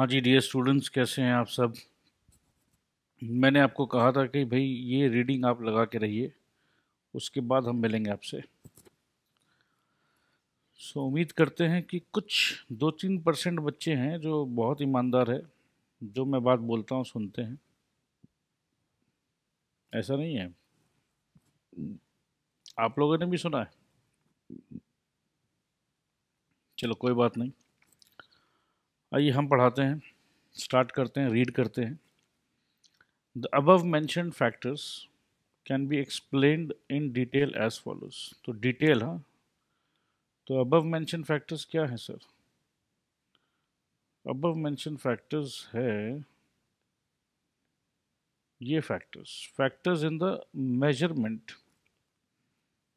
हाँ जी dear students, कैसे हैं आप सब। मैंने आपको कहा था कि भाई ये रीडिंग आप लगा के रहिए, उसके बाद हम मिलेंगे आपसे। उम्मीद करते हैं कि कुछ 2-3% बच्चे हैं जो बहुत ईमानदार है, जो मैं बात बोलता हूँ सुनते हैं। ऐसा नहीं है, आप लोगों ने भी सुना है। चलो कोई बात नहीं, आइए हम पढ़ाते हैं, स्टार्ट करते हैं, रीड करते हैं। The above mentioned factors can be explained in detail as follows. तो डिटेल, हाँ, तो अबव मेंशन फैक्टर्स क्या है सर? अबव मेंशन फैक्टर्स है ये factors, factors in the measurement.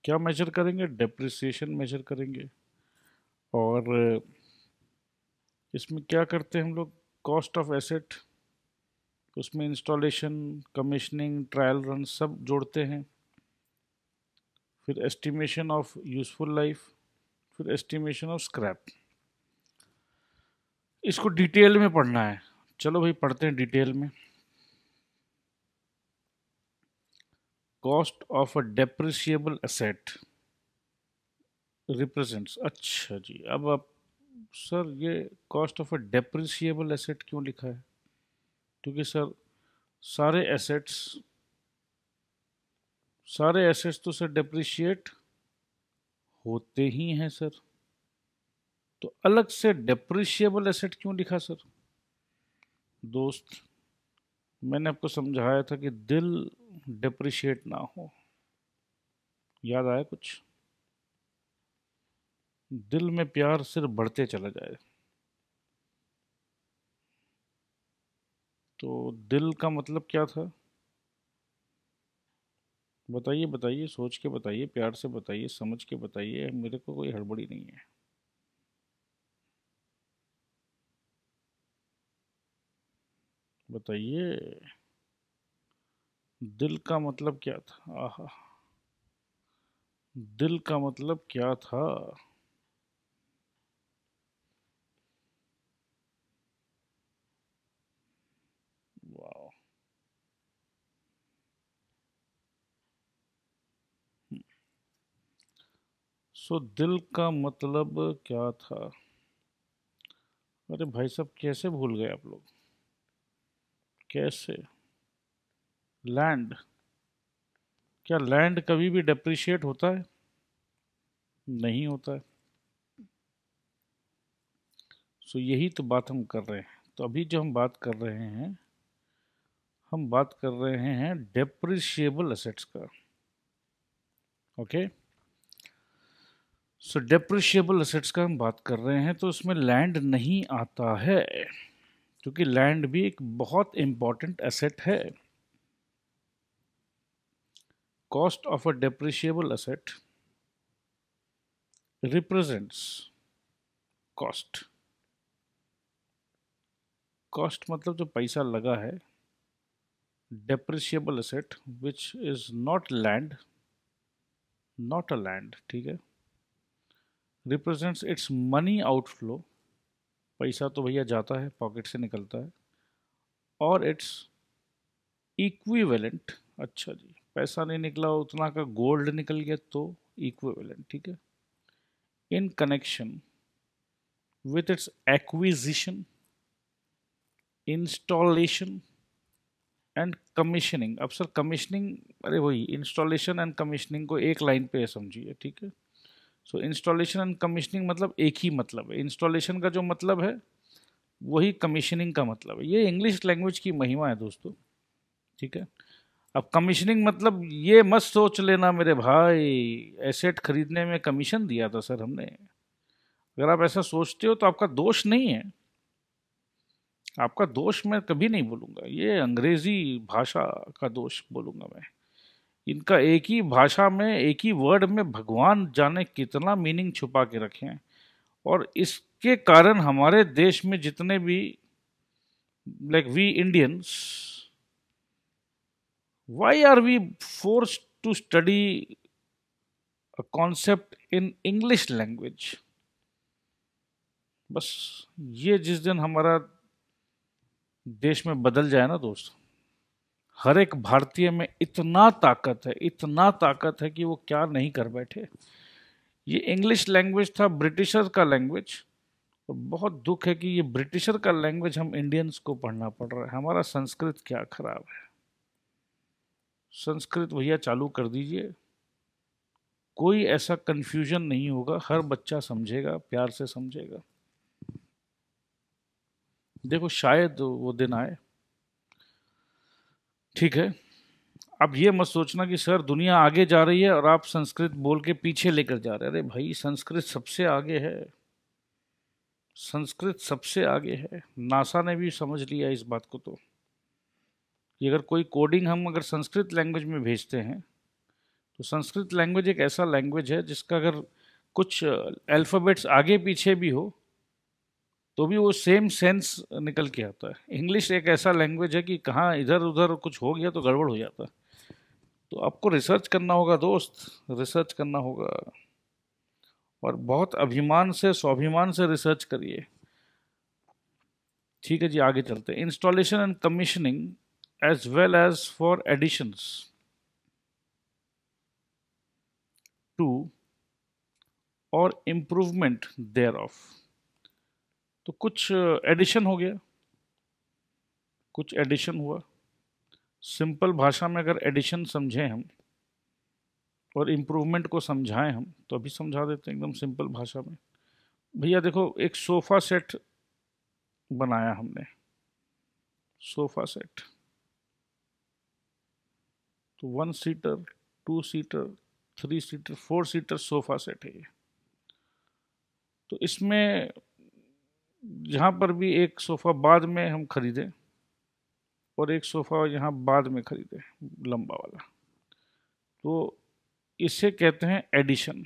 क्या मेजर करेंगे? डेप्रिसिएशन मेजर करेंगे। और इसमें क्या करते हैं हम लोग? कॉस्ट ऑफ एसेट, उसमें इंस्टॉलेशन, कमीशनिंग, ट्रायल रन सब जोड़ते हैं। फिर एस्टिमेशन ऑफ यूजफुल लाइफ, फिर एस्टिमेशन ऑफ स्क्रैप। इसको डिटेल में पढ़ना है। चलो भाई पढ़ते हैं डिटेल में। Cost of a depreciable asset represents, अच्छा जी, अब आप सर ये cost of a depreciable asset क्यों लिखा है? क्योंकि सर सारे एसेट्स सारे एसेट्स तो सर डेप्रिशिएट होते ही हैं सर, तो अलग से डेप्रिशिएबल एसेट क्यों लिखा सर? दोस्त, मैंने आपको समझाया था कि दिल डेप्रिशिएट ना हो। याद आया कुछ? दिल में प्यार सिर्फ बढ़ते चला जाए। तो दिल का मतलब क्या था? बताइए बताइए, सोच के बताइए, प्यार से बताइए, समझ के बताइए, मेरे को कोई हड़बड़ी नहीं है। बताइए, दिल का मतलब क्या था? आहा, दिल का मतलब क्या था? वाह, दिल का मतलब क्या था? अरे भाई साहब, कैसे भूल गए आप लोग? कैसे? लैंड? क्या लैंड कभी भी डेप्रिशिएट होता है? नहीं होता है। यही तो बात हम कर रहे हैं। तो अभी जो हम बात कर रहे हैं, हम बात कर रहे हैं डेप्रिशिएबल एसेट्स का। ओके, डेप्रिशिएबल एसेट्स का हम बात कर रहे हैं, तो उसमें लैंड नहीं आता है, क्योंकि लैंड भी एक बहुत इंपॉर्टेंट एसेट है। Cost of a depreciable asset represents cost. Cost मतलब जो पैसा लगा है। Depreciable asset which is not land, not a land, ठीक है, रिप्रेजेंट्स इट्स मनी आउटफ्लो। पैसा तो भैया जाता है, पॉकेट से निकलता है। और इट्स इक्विवेलेंट, अच्छा जी, पैसा नहीं निकला, उतना का गोल्ड निकल गया तो इक्विवेलेंट, ठीक है, in connection with its acquisition, installation and commissioning. अब सर कमीशनिंग, अरे वही इंस्टॉलेशन एंड कमीशनिंग को एक लाइन पे समझिए, ठीक है। इंस्टॉलेशन एंड कमीशनिंग मतलब एक ही मतलब है। इंस्टॉलेशन का जो मतलब है वही कमीशनिंग का मतलब है। ये इंग्लिश लैंग्वेज की महिमा है दोस्तों, ठीक है। अब कमीशनिंग मतलब ये मत सोच लेना मेरे भाई, एसेट खरीदने में कमीशन दिया था सर हमने। अगर आप ऐसा सोचते हो तो आपका दोष नहीं है, आपका दोष मैं कभी नहीं बोलूंगा, ये अंग्रेजी भाषा का दोष बोलूंगा मैं। इनका एक ही भाषा में, एक ही वर्ड में भगवान जाने कितना मीनिंग छुपा के रखे हैं। और इसके कारण हमारे देश में जितने भी, like we Indians, why are we forced to study a concept in English language? बस ये जिस दिन हमारा देश में बदल जाए ना दोस्त, हर एक भारतीय में इतना ताकत है कि वो क्या नहीं कर बैठे। ये इंग्लिश लैंग्वेज था ब्रिटिशर का लैंग्वेज, और बहुत दुख है कि ये ब्रिटिशर का लैंग्वेज हम इंडियंस को पढ़ना पड़ रहा है। हमारा संस्कृत क्या खराब है। संस्कृत भैया चालू कर दीजिए, कोई ऐसा कंफ्यूजन नहीं होगा, हर बच्चा समझेगा, प्यार से समझेगा। देखो शायद वो दिन आए। ठीक है, अब ये मत सोचना कि सर दुनिया आगे जा रही है और आप संस्कृत बोल के पीछे लेकर जा रहे हैं। अरे भाई, संस्कृत सबसे आगे है, संस्कृत सबसे आगे है। नासा ने भी समझ लिया इस बात को, तो कि अगर कोई कोडिंग हम अगर संस्कृत लैंग्वेज में भेजते हैं, तो संस्कृत लैंग्वेज एक ऐसा लैंग्वेज है जिसका अगर कुछ अल्फ़ाबेट्स आगे पीछे भी हो तो भी वो सेम सेंस निकल के आता है। इंग्लिश एक ऐसा लैंग्वेज है कि कहाँ इधर उधर कुछ हो गया तो गड़बड़ हो जाता है। तो आपको रिसर्च करना होगा दोस्त, रिसर्च करना होगा, और बहुत अभिमान से, स्वाभिमान से रिसर्च करिए। ठीक है जी, आगे चलते हैं। Installation and commissioning as well as for additions to और इम्प्रूवमेंट देयर ऑफ। तो कुछ एडिशन हो गया, कुछ एडिशन हुआ। सिंपल भाषा में अगर एडिशन समझें हम और इम्प्रूवमेंट को समझाएं हम, तो अभी समझा देते हैं एकदम सिंपल भाषा में। भैया देखो, एक सोफ़ा सेट बनाया हमने, सोफ़ा सेट, तो 1 seater, 2 seater, 3 seater, 4 seater sofa set है ये। तो इसमें यहाँ पर भी एक सोफ़ा बाद में हम खरीदें और एक सोफ़ा यहाँ बाद में खरीदें, लंबा वाला, तो इसे कहते हैं एडिशन।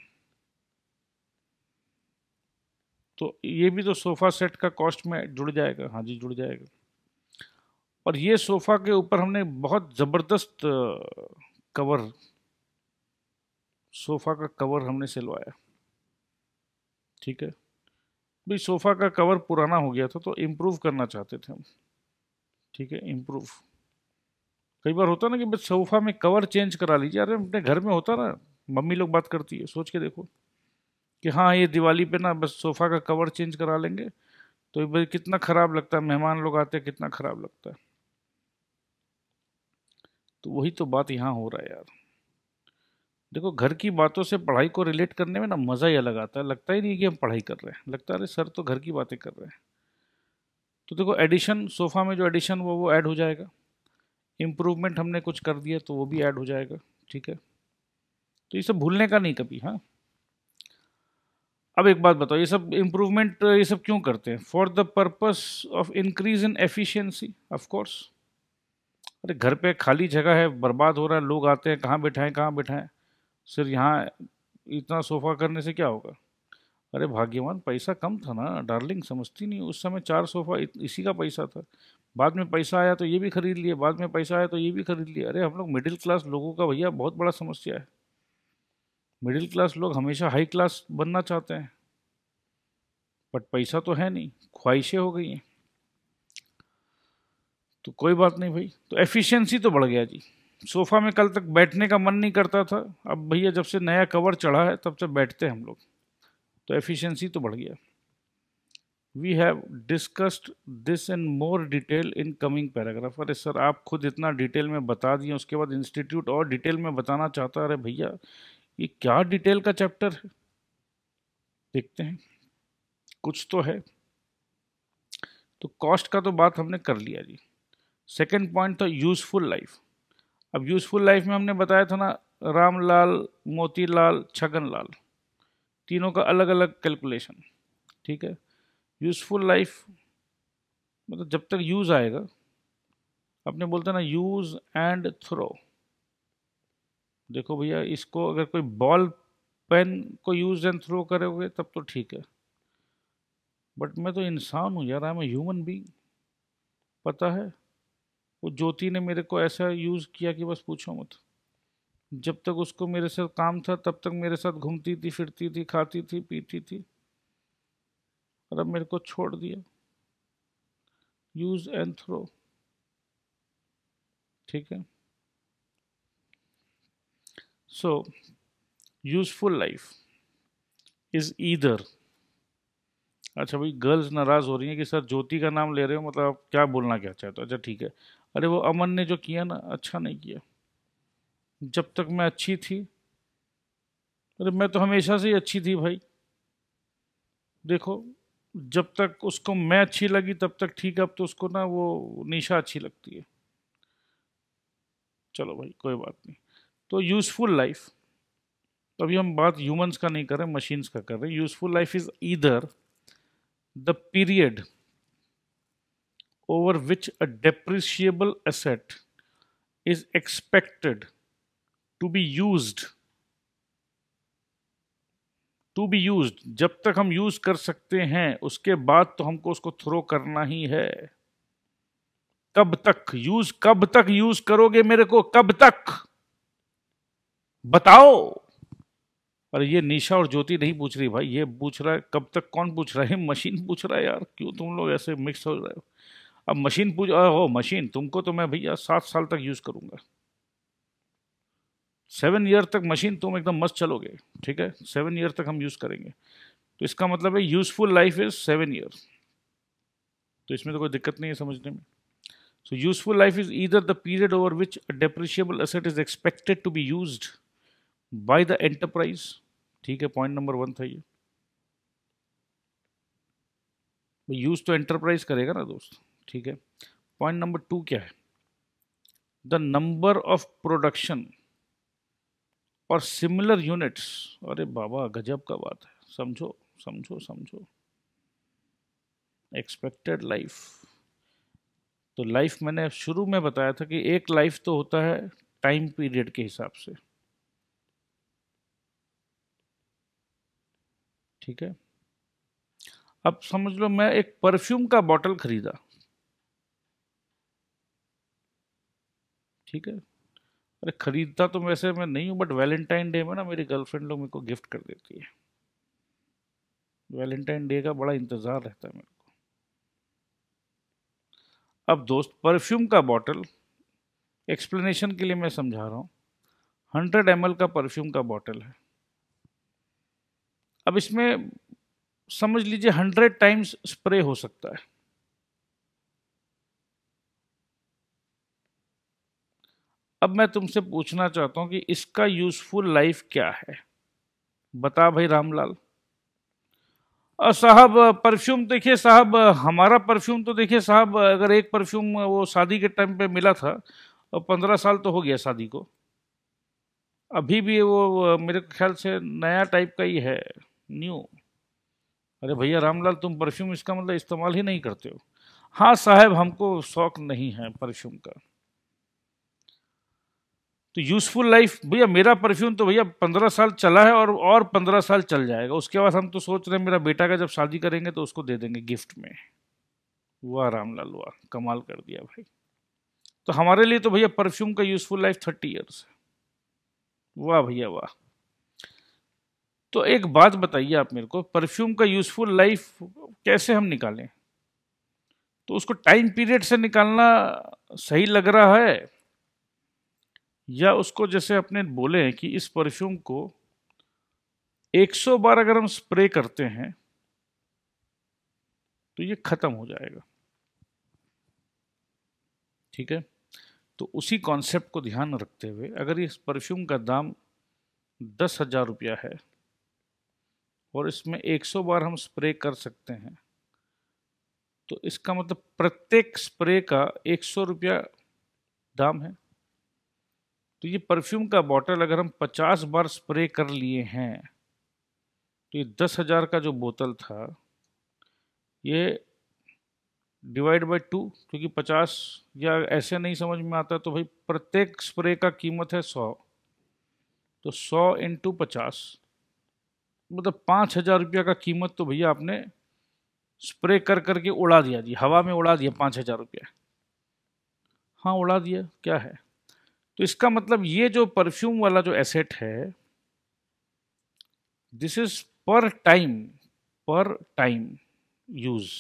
तो ये भी तो सोफ़ा सेट का कॉस्ट में जुड़ जाएगा। हाँ जी, जुड़ जाएगा। और ये सोफ़ा के ऊपर हमने बहुत ज़बरदस्त कवर, सोफ़ा का कवर हमने सिलवाया। ठीक है भाई, सोफ़ा का कवर पुराना हो गया था तो इम्प्रूव करना चाहते थे हम। ठीक है, इम्प्रूव। कई बार होता ना कि बस सोफ़ा में कवर चेंज करा लीजिए। अरे अपने घर में होता ना, मम्मी लोग बात करती है, सोच के देखो कि हाँ ये दिवाली पे ना बस सोफ़ा का कवर चेंज करा लेंगे, तो भाई कितना ख़राब लगता है, मेहमान लोग आते हैं कितना ख़राब लगता है। तो वही तो बात यहाँ हो रहा है यार। देखो, घर की बातों से पढ़ाई को रिलेट करने में ना मज़ा ही अलग आता है। लगता ही नहीं कि हम पढ़ाई कर रहे हैं, लगता है अरे सर तो घर की बातें कर रहे हैं। तो देखो, एडिशन, सोफ़ा में जो एडिशन वो ऐड हो जाएगा। इम्प्रूवमेंट हमने कुछ कर दिया तो वो भी ऐड हो जाएगा। ठीक है, तो ये सब भूलने का नहीं कभी। हाँ, अब एक बात बताओ, ये सब इम्प्रूवमेंट ये सब क्यों करते हैं? For the purpose of increase in efficiency, of course. अरे घर पे खाली जगह है, बर्बाद हो रहा है, लोग आते हैं, कहाँ बिठाएं कहाँ बिठाएं, सिर्फ यहाँ इतना सोफ़ा करने से क्या होगा? अरे भाग्यवान, पैसा कम था ना डार्लिंग, समझती नहीं। उस समय 4 सोफ़ा इसी का पैसा था। बाद में पैसा आया तो ये भी खरीद लिए, बाद में पैसा आया तो ये भी खरीद लिए। अरे हम लोग मिडिल क्लास लोगों का भैया बहुत बड़ा समस्या है। मिडिल क्लास लोग हमेशा हाई क्लास बनना चाहते हैं, बट पैसा तो है नहीं, ख्वाहिशें हो गई हैं। तो कोई बात नहीं भाई, तो एफिशिएंसी तो बढ़ गया जी। सोफ़ा में कल तक बैठने का मन नहीं करता था, अब भैया जब से नया कवर चढ़ा है तब से बैठते हैं हम लोग, तो एफिशिएंसी तो बढ़ गया। We have discussed this in more detail in coming paragraph. अरे सर, आप खुद इतना डिटेल में बता दिए, उसके बाद इंस्टीट्यूट और डिटेल में बताना चाहता है। अरे भैया, ये क्या डिटेल का चैप्टर है? देखते हैं, कुछ तो है। तो कॉस्ट का तो बात हमने कर लिया जी। सेकंड पॉइंट था यूज़फुल लाइफ। अब यूज़फुल लाइफ में हमने बताया था ना, रामलाल, मोतीलाल, छगनलाल, तीनों का अलग अलग कैलकुलेशन। ठीक है, यूज़फुल लाइफ मतलब जब तक यूज़ आएगा, अपने बोलते हैं ना यूज़ एंड थ्रो। देखो भैया, इसको अगर कोई बॉल पेन को यूज़ एंड थ्रो करोगे तब तो ठीक है, बट मैं तो इंसान हूँ यार, आई एम ह्यूमन बीइंग। पता है, वो ज्योति ने मेरे को ऐसा यूज़ किया कि बस पूछो मत। जब तक उसको मेरे साथ काम था तब तक मेरे साथ घूमती थी, फिरती थी, खाती थी, पीती थी, और अब मेरे को छोड़ दिया। यूज एंड थ्रो, ठीक है। सो यूजफुल लाइफ इज ईदर, अच्छा भाई गर्ल्स नाराज हो रही हैं कि सर ज्योति का नाम ले रहे हो, मतलब आप क्या बोलना क्या चाहते हो? अच्छा ठीक है, अरे वो अमन ने जो किया ना, अच्छा नहीं किया। जब तक मैं अच्छी थी, अरे मैं तो हमेशा से ही अच्छी थी भाई। देखो, जब तक उसको मैं अच्छी लगी तब तक ठीक है, अब तो उसको ना वो निशा अच्छी लगती है। चलो भाई कोई बात नहीं। तो यूजफुल लाइफ, तो अभी हम बात ह्यूमंस का नहीं कर रहे, मशीन्स का कर रहे हैं। Useful life is either the period over which a depreciable asset is expected to be used, जब तक हम यूज कर सकते हैं उसके बाद तो हमको उसको थ्रो करना ही है। कब तक यूज करोगे मेरे को, कब तक बताओ? अरे ये निशा और ज्योति नहीं पूछ रही भाई, ये पूछ रहा है कब तक, कौन पूछ रहा है? मशीन पूछ रहा है यार, क्यों तुम लोग ऐसे मिक्स हो रहे हो? अब मशीन पूछ, हो मशीन, तुमको तो मैं भैया 7 साल तक यूज करूंगा। 7 ईयर तक मशीन तुम एकदम मस्त चलोगे, ठीक है, 7 ईयर तक हम यूज करेंगे। तो इसका मतलब है यूजफुल लाइफ इज 7 ईयर। तो इसमें तो कोई दिक्कत नहीं है समझने में। So useful life is either the period over which a depreciable asset is expected to be used by the enterprise, ठीक है, पॉइंट नंबर 1 था ये। यूज तो एंटरप्राइज करेगा ना दोस्त, ठीक है। पॉइंट नंबर 2 क्या है? द नंबर ऑफ प्रोडक्शन और सिमिलर यूनिट्स। अरे बाबा गजब का बात है, समझो समझो समझो। एक्सपेक्टेड लाइफ, तो लाइफ मैंने शुरू में बताया था कि एक लाइफ तो होता है टाइम पीरियड के हिसाब से, ठीक है। अब समझ लो मैं एक परफ्यूम का बॉटल खरीदा, ठीक है। अरे खरीदता तो वैसे मैं नहीं हूँ, बट वैलेंटाइन डे में ना मेरी गर्लफ्रेंड लोग मेरे को गिफ्ट कर देती है। वैलेंटाइन डे का बड़ा इंतजार रहता है मेरे को। अब दोस्त परफ्यूम का बॉटल, एक्सप्लेनेशन के लिए मैं समझा रहा हूँ, 100 ml का परफ्यूम का बॉटल है। अब इसमें समझ लीजिए 100 टाइम्स स्प्रे हो सकता है। अब मैं तुमसे पूछना चाहता हूं कि इसका यूजफुल लाइफ क्या है? बता भाई रामलाल। और साहब परफ्यूम देखिए साहब, हमारा परफ्यूम तो देखिए साहब, अगर एक परफ्यूम वो शादी के टाइम पे मिला था, और 15 साल तो हो गया शादी को, अभी भी वो मेरे ख्याल से नया टाइप का ही है, न्यू। अरे भैया रामलाल, तुम परफ्यूम इसका मतलब इस्तेमाल ही नहीं करते हो? हाँ साहब, हमको शौक नहीं है परफ्यूम का। तो यूजफुल लाइफ भैया, मेरा परफ्यूम तो भैया 15 साल चला है, और 15 साल चल जाएगा। उसके बाद हम तो सोच रहे हैं मेरा बेटा का जब शादी करेंगे तो उसको दे देंगे गिफ्ट में। वाह रामलाल वाह, कमाल कर दिया भाई। तो हमारे लिए तो भैया परफ्यूम का यूजफुल लाइफ 30 ईयर्स है। वाह भैया वाह। तो एक बात बताइए आप मेरे को, परफ्यूम का यूजफुल लाइफ कैसे हम निकालें? तो उसको टाइम पीरियड से निकालना सही लग रहा है, या उसको जैसे अपने बोले हैं कि इस परफ्यूम को 100 बार अगर हम स्प्रे करते हैं तो ये खत्म हो जाएगा, ठीक है। तो उसी कॉन्सेप्ट को ध्यान रखते हुए अगर इस परफ्यूम का दाम 10,000 रुपया है और इसमें 100 बार हम स्प्रे कर सकते हैं, तो इसका मतलब प्रत्येक स्प्रे का 100 रुपया दाम है। तो ये परफ्यूम का बॉटल अगर हम 50 बार स्प्रे कर लिए हैं, तो ये 10,000 का जो बोतल था, ये डिवाइड बाई 2, क्योंकि 50, या ऐसे नहीं समझ में आता तो भाई प्रत्येक स्प्रे का कीमत है 100, तो 100 × 50 मतलब 5,000 रुपया का कीमत तो भैया आपने स्प्रे कर करके उड़ा दिया जी, हवा में उड़ा दिया 5,000 रुपया। हाँ उड़ा दिया, क्या है? तो इसका मतलब ये जो परफ्यूम वाला जो एसेट है, दिस इज पर टाइम यूज,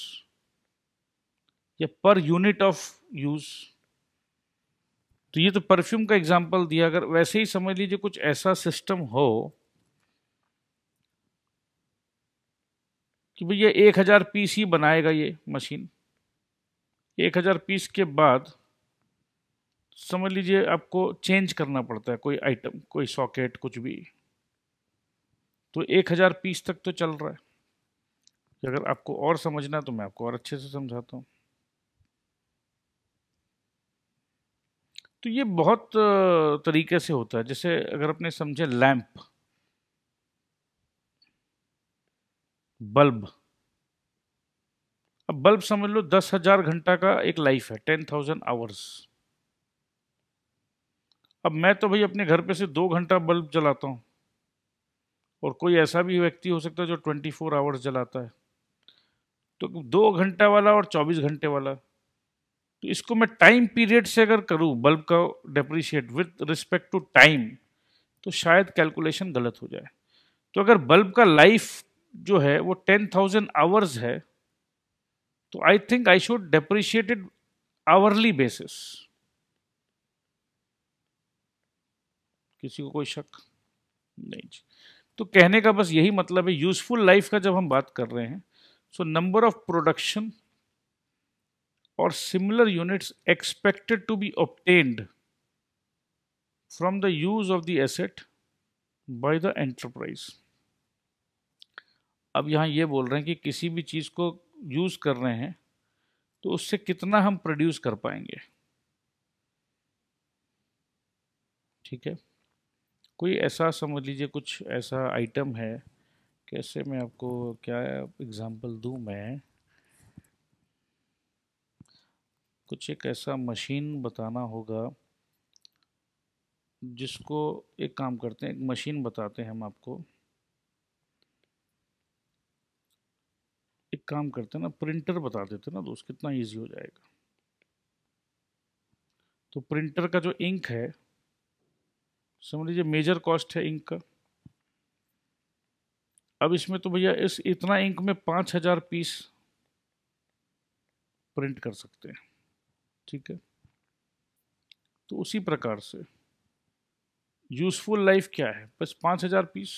या पर यूनिट ऑफ यूज। तो ये तो परफ्यूम का एग्जांपल दिया, अगर वैसे ही समझ लीजिए कुछ ऐसा सिस्टम हो कि भैया 1,000 पीस ही बनाएगा ये मशीन, 1,000 पीस के बाद समझ लीजिए आपको चेंज करना पड़ता है कोई आइटम, कोई सॉकेट, कुछ भी, तो 1,000 पीस तक तो चल रहा है। अगर आपको और समझना है तो मैं आपको और अच्छे से समझाता हूँ। तो ये बहुत तरीके से होता है। जैसे अगर अपने समझे लैंप, बल्ब, अब बल्ब समझ लो 10,000 घंटा का एक लाइफ है, 10,000 आवर्स। अब मैं तो भाई अपने घर पे से 2 घंटा बल्ब जलाता हूँ, और कोई ऐसा भी व्यक्ति हो सकता है जो 24 आवर्स जलाता है। तो 2 घंटा वाला और 24 घंटे वाला, तो इसको मैं टाइम पीरियड से अगर करूँ बल्ब का depreciate with respect to time, तो शायद कैलकुलेशन गलत हो जाए। तो अगर बल्ब का लाइफ जो है वो 10,000 आवर्स है, तो I think I should depreciate it hourly basis. किसी को कोई शक नहीं जी। तो कहने का बस यही मतलब है, यूजफुल लाइफ का जब हम बात कर रहे हैं, सो नंबर ऑफ प्रोडक्शन और similar units expected to be obtained from the use of the asset by the enterprise। अब यहाँ ये बोल रहे हैं कि किसी भी चीज़ को यूज़ कर रहे हैं तो उससे कितना हम प्रोड्यूस कर पाएंगे। ठीक है, कोई ऐसा समझ लीजिए कुछ ऐसा आइटम है, कैसे मैं आपको क्या एग्जांपल दूं मैं, कुछ एक ऐसा मशीन बताना होगा जिसको, एक काम करते हैं, एक मशीन बताते हैं हम आपको, एक काम करते हैं ना, प्रिंटर बता देते ना, तो उसको कितना इजी हो जाएगा। तो प्रिंटर का जो इंक है, समझ लीजिए मेजर कॉस्ट है इंक का। अब इसमें तो भैया इस इतना इंक में 5,000 पीस प्रिंट कर सकते हैं। ठीक है, तो उसी प्रकार से यूजफुल लाइफ क्या है, बस 5,000 पीस।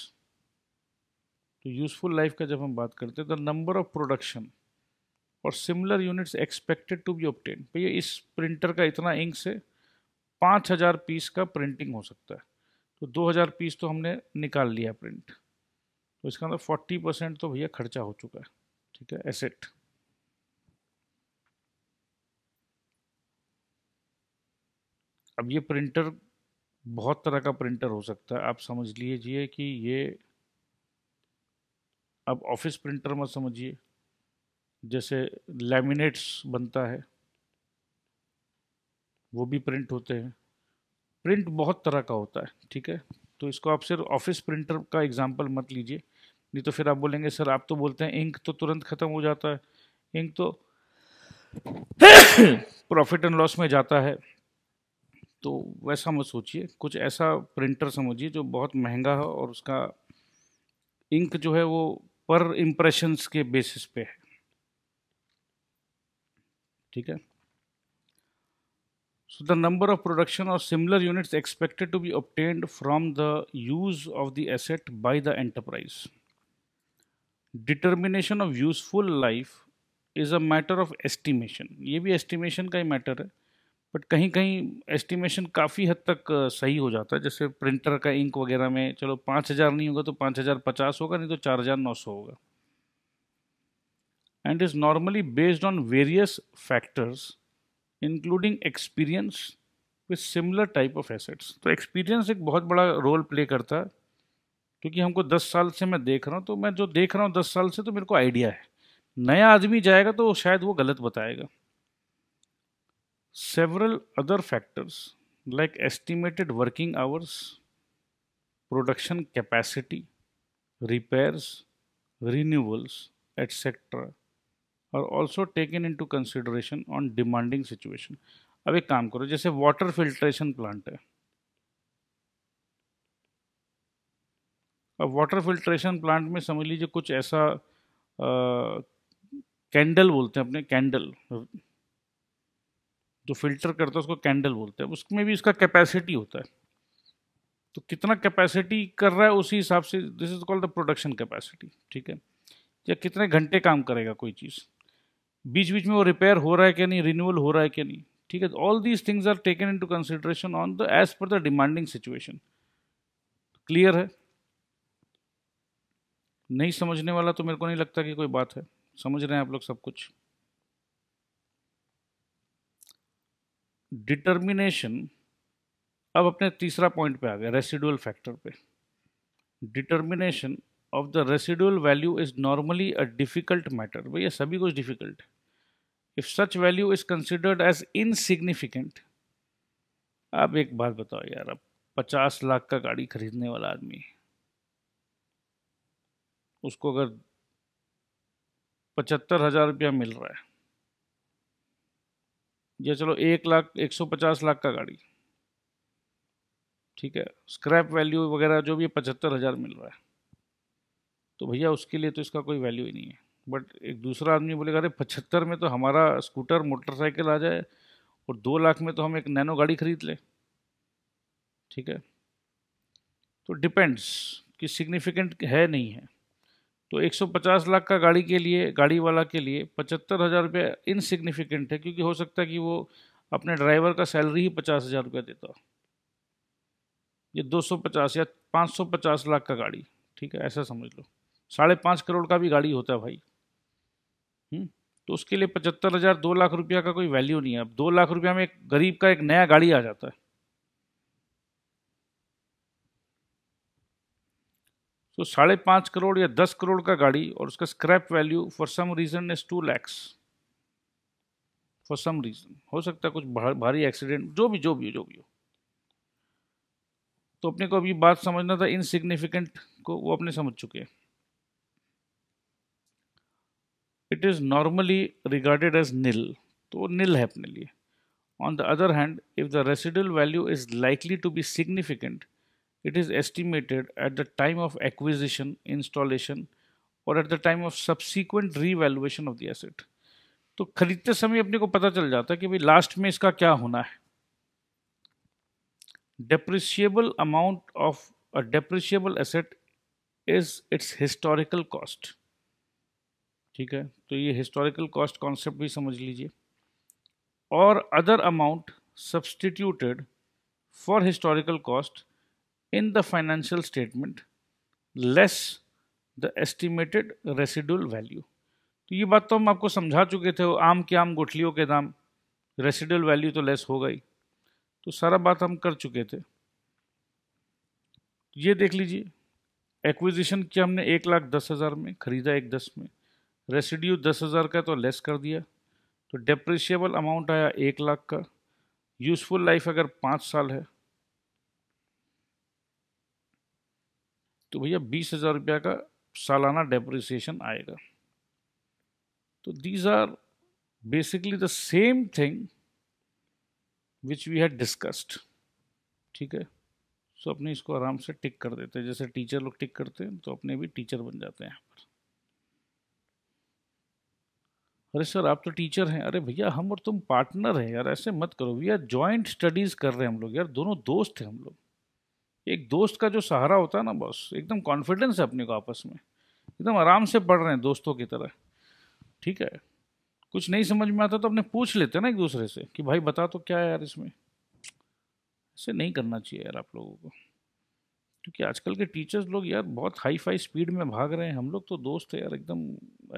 तो यूजफुल लाइफ का जब हम बात करते हैं, द नंबर ऑफ प्रोडक्शन और similar units expected to be obtain, भैया इस प्रिंटर का इतना इंक से 5,000 पीस का प्रिंटिंग हो सकता है। तो 2,000 पीस तो हमने निकाल लिया प्रिंट, तो इसका मतलब 40% तो भैया खर्चा हो चुका है। ठीक है, एसेट। अब ये प्रिंटर बहुत तरह का प्रिंटर हो सकता है, आप समझ लीजिए कि ये, अब ऑफिस प्रिंटर मत समझिए, जैसे लैमिनेट्स बनता है वो भी प्रिंट होते हैं। प्रिंट बहुत तरह का होता है। ठीक है, तो इसको आप सिर्फ ऑफिस प्रिंटर का एग्जांपल मत लीजिए, नहीं तो फिर आप बोलेंगे सर आप तो बोलते हैं इंक तो तुरंत खत्म हो जाता है, इंक तो प्रॉफिट एंड लॉस में जाता है। तो वैसा मत सोचिए, कुछ ऐसा प्रिंटर समझिए जो बहुत महंगा है और उसका इंक जो है वो पर इम्प्रेशंस के बेसिस पे है। ठीक है, so the number of production or similar units expected to be obtained from the use of the asset by the enterprise. Determination of useful life is a matter of estimation। ये भी estimation का ही matter है, but कहीं कहीं estimation काफ़ी हद तक सही हो जाता है। जैसे प्रिंटर का इंक वगैरह में चलो 5,000 नहीं होगा तो 5,050 होगा, नहीं तो 4,900 होगा, and is normally based on various factors including experience with similar type of assets. तो एक्सपीरियंस एक बहुत बड़ा रोल प्ले करता है, क्योंकि हमको 10 साल से मैं देख रहा हूँ, तो मैं जो देख रहा हूँ 10 साल से तो मेरे को आइडिया है। नया आदमी जाएगा तो शायद वो गलत बताएगा। Several other factors like estimated working hours, production capacity, repairs, renewals, etc. are also taken into consideration on demanding situation। अब एक काम करो, जैसे वाटर फिल्ट्रेशन प्लांट है, अब वाटर फिल्ट्रेशन प्लांट में समझ लीजिए कुछ ऐसा, कैंडल बोलते हैं अपने, कैंडल जो फिल्टर करता है उसको कैंडल बोलते हैं, उसमें भी इसका कैपेसिटी होता है। तो कितना कैपेसिटी कर रहा है उसी हिसाब से, this is called the production capacity, ठीक है। या कितने घंटे काम करेगा कोई चीज़, बीच बीच में वो रिपेयर हो रहा है क्या नहीं, रिन्यूअल हो रहा है क्या नहीं, ठीक है। All these things are taken into consideration on the edge per the demanding situation. Clear है? नहीं समझने वाला तो मेरे को नहीं लगता कि कोई बात है, समझ रहे हैं आप लोग सब कुछ। डिटर्मिनेशन, अब अपने तीसरा पॉइंट पे आ गया, रेसिडुअल फैक्टर पे। Determination of the residual value is normally a difficult matter. भैया सभी कुछ डिफिकल्ट है। If such value is considered as insignificant, अब एक बात बताओ यार, अब 50 लाख का गाड़ी खरीदने वाला आदमी, उसको अगर 75,000 रुपया मिल रहा है, या चलो 1 लाख 150 लाख का गाड़ी, ठीक है, स्क्रैप वैल्यू वगैरह जो भी 75,000 मिल रहा है, तो भैया उसके लिए तो इसका कोई वैल्यू ही नहीं है। बट एक दूसरा आदमी बोलेगा अरे 75 में तो हमारा स्कूटर मोटरसाइकिल आ जाए, और 2 लाख में तो हम एक नैनो गाड़ी खरीद लें, ठीक है। तो डिपेंड्स कि सिग्निफिकेंट है नहीं है। तो 150 लाख का गाड़ी के लिए, गाड़ी वाला के लिए 75,000 रुपये इनसिग्निफिकेंट है, क्योंकि हो सकता है कि वो अपने ड्राइवर का सैलरी ही 50,000 रुपया देता हो। ये 250 या 550 लाख का गाड़ी, ठीक है, ऐसा समझ लो, 5.5 करोड़ का भी गाड़ी होता है भाई। तो उसके लिए 75,000 2 लाख रुपया का कोई वैल्यू नहीं है। अब 2 लाख रुपया में एक गरीब का एक नया गाड़ी आ जाता है। तो 5.5 करोड़ या 10 करोड़ का गाड़ी, और उसका scrap value for some reason is 2 lakhs। For some reason हो सकता है कुछ भारी एक्सीडेंट, जो भी हो। तो अपने को अभी बात समझना था, इनसिग्निफिकेंट को वो अपने समझ चुके हैं। It is normally regarded as nil, तो वो निल है अपने लिए। On the other hand, if the residual value is likely to be significant, it is estimated at the time of acquisition, installation, or at the time of subsequent revaluation of the asset। तो खरीदते समय अपने को पता चल जाता है कि भाई लास्ट में इसका क्या होना है। depreciable amount of a depreciable asset is its historical cost, ठीक है। तो ये historical cost concept भी समझ लीजिए। और other amount substituted for historical cost in the financial statement less the estimated residual value। तो ये बात तो हम आपको समझा चुके थे, वो आम के आम गुठलियों के दाम, रेसिडुअल वैल्यू तो लेस हो गई, तो सारा बात हम कर चुके थे। ये देख लीजिए, एक्विजिशन किया हमने 1,10,000 में, खरीदा 1,10 में, रेसिड्यू 10,000 का तो लेस कर दिया, तो डेप्रिशिएबल अमाउंट आया 1,00,000 का। यूजफुल लाइफ अगर 5 साल है तो भैया 20,000 रुपया का सालाना डेप्रिसिएशन आएगा। तो these are basically the same thing which we had discussed, ठीक है। सो अपने इसको आराम से टिक कर देते हैं, जैसे टीचर लोग टिक करते हैं, तो अपने भी टीचर बन जाते हैं यहाँ पर। अरे सर आप तो टीचर हैं, अरे भैया हम और तुम पार्टनर हैं यार, ऐसे मत करो। वी आर जॉइंट स्टडीज कर रहे हैं हम लोग यार, दोनों दोस्त हैं हम लोग। एक दोस्त का जो सहारा होता है ना बॉस, एकदम कॉन्फिडेंस है अपने को आपस में, एकदम आराम से पढ़ रहे हैं दोस्तों की तरह, ठीक है। कुछ नहीं समझ में आता तो अपने पूछ लेते हैं ना एक दूसरे से कि भाई बता तो क्या है यार इसमें। ऐसे नहीं करना चाहिए यार आप लोगों को, क्योंकि आजकल के टीचर्स लोग यार बहुत हाई फाई स्पीड में भाग रहे हैं। हम लोग तो दोस्त है यार, एकदम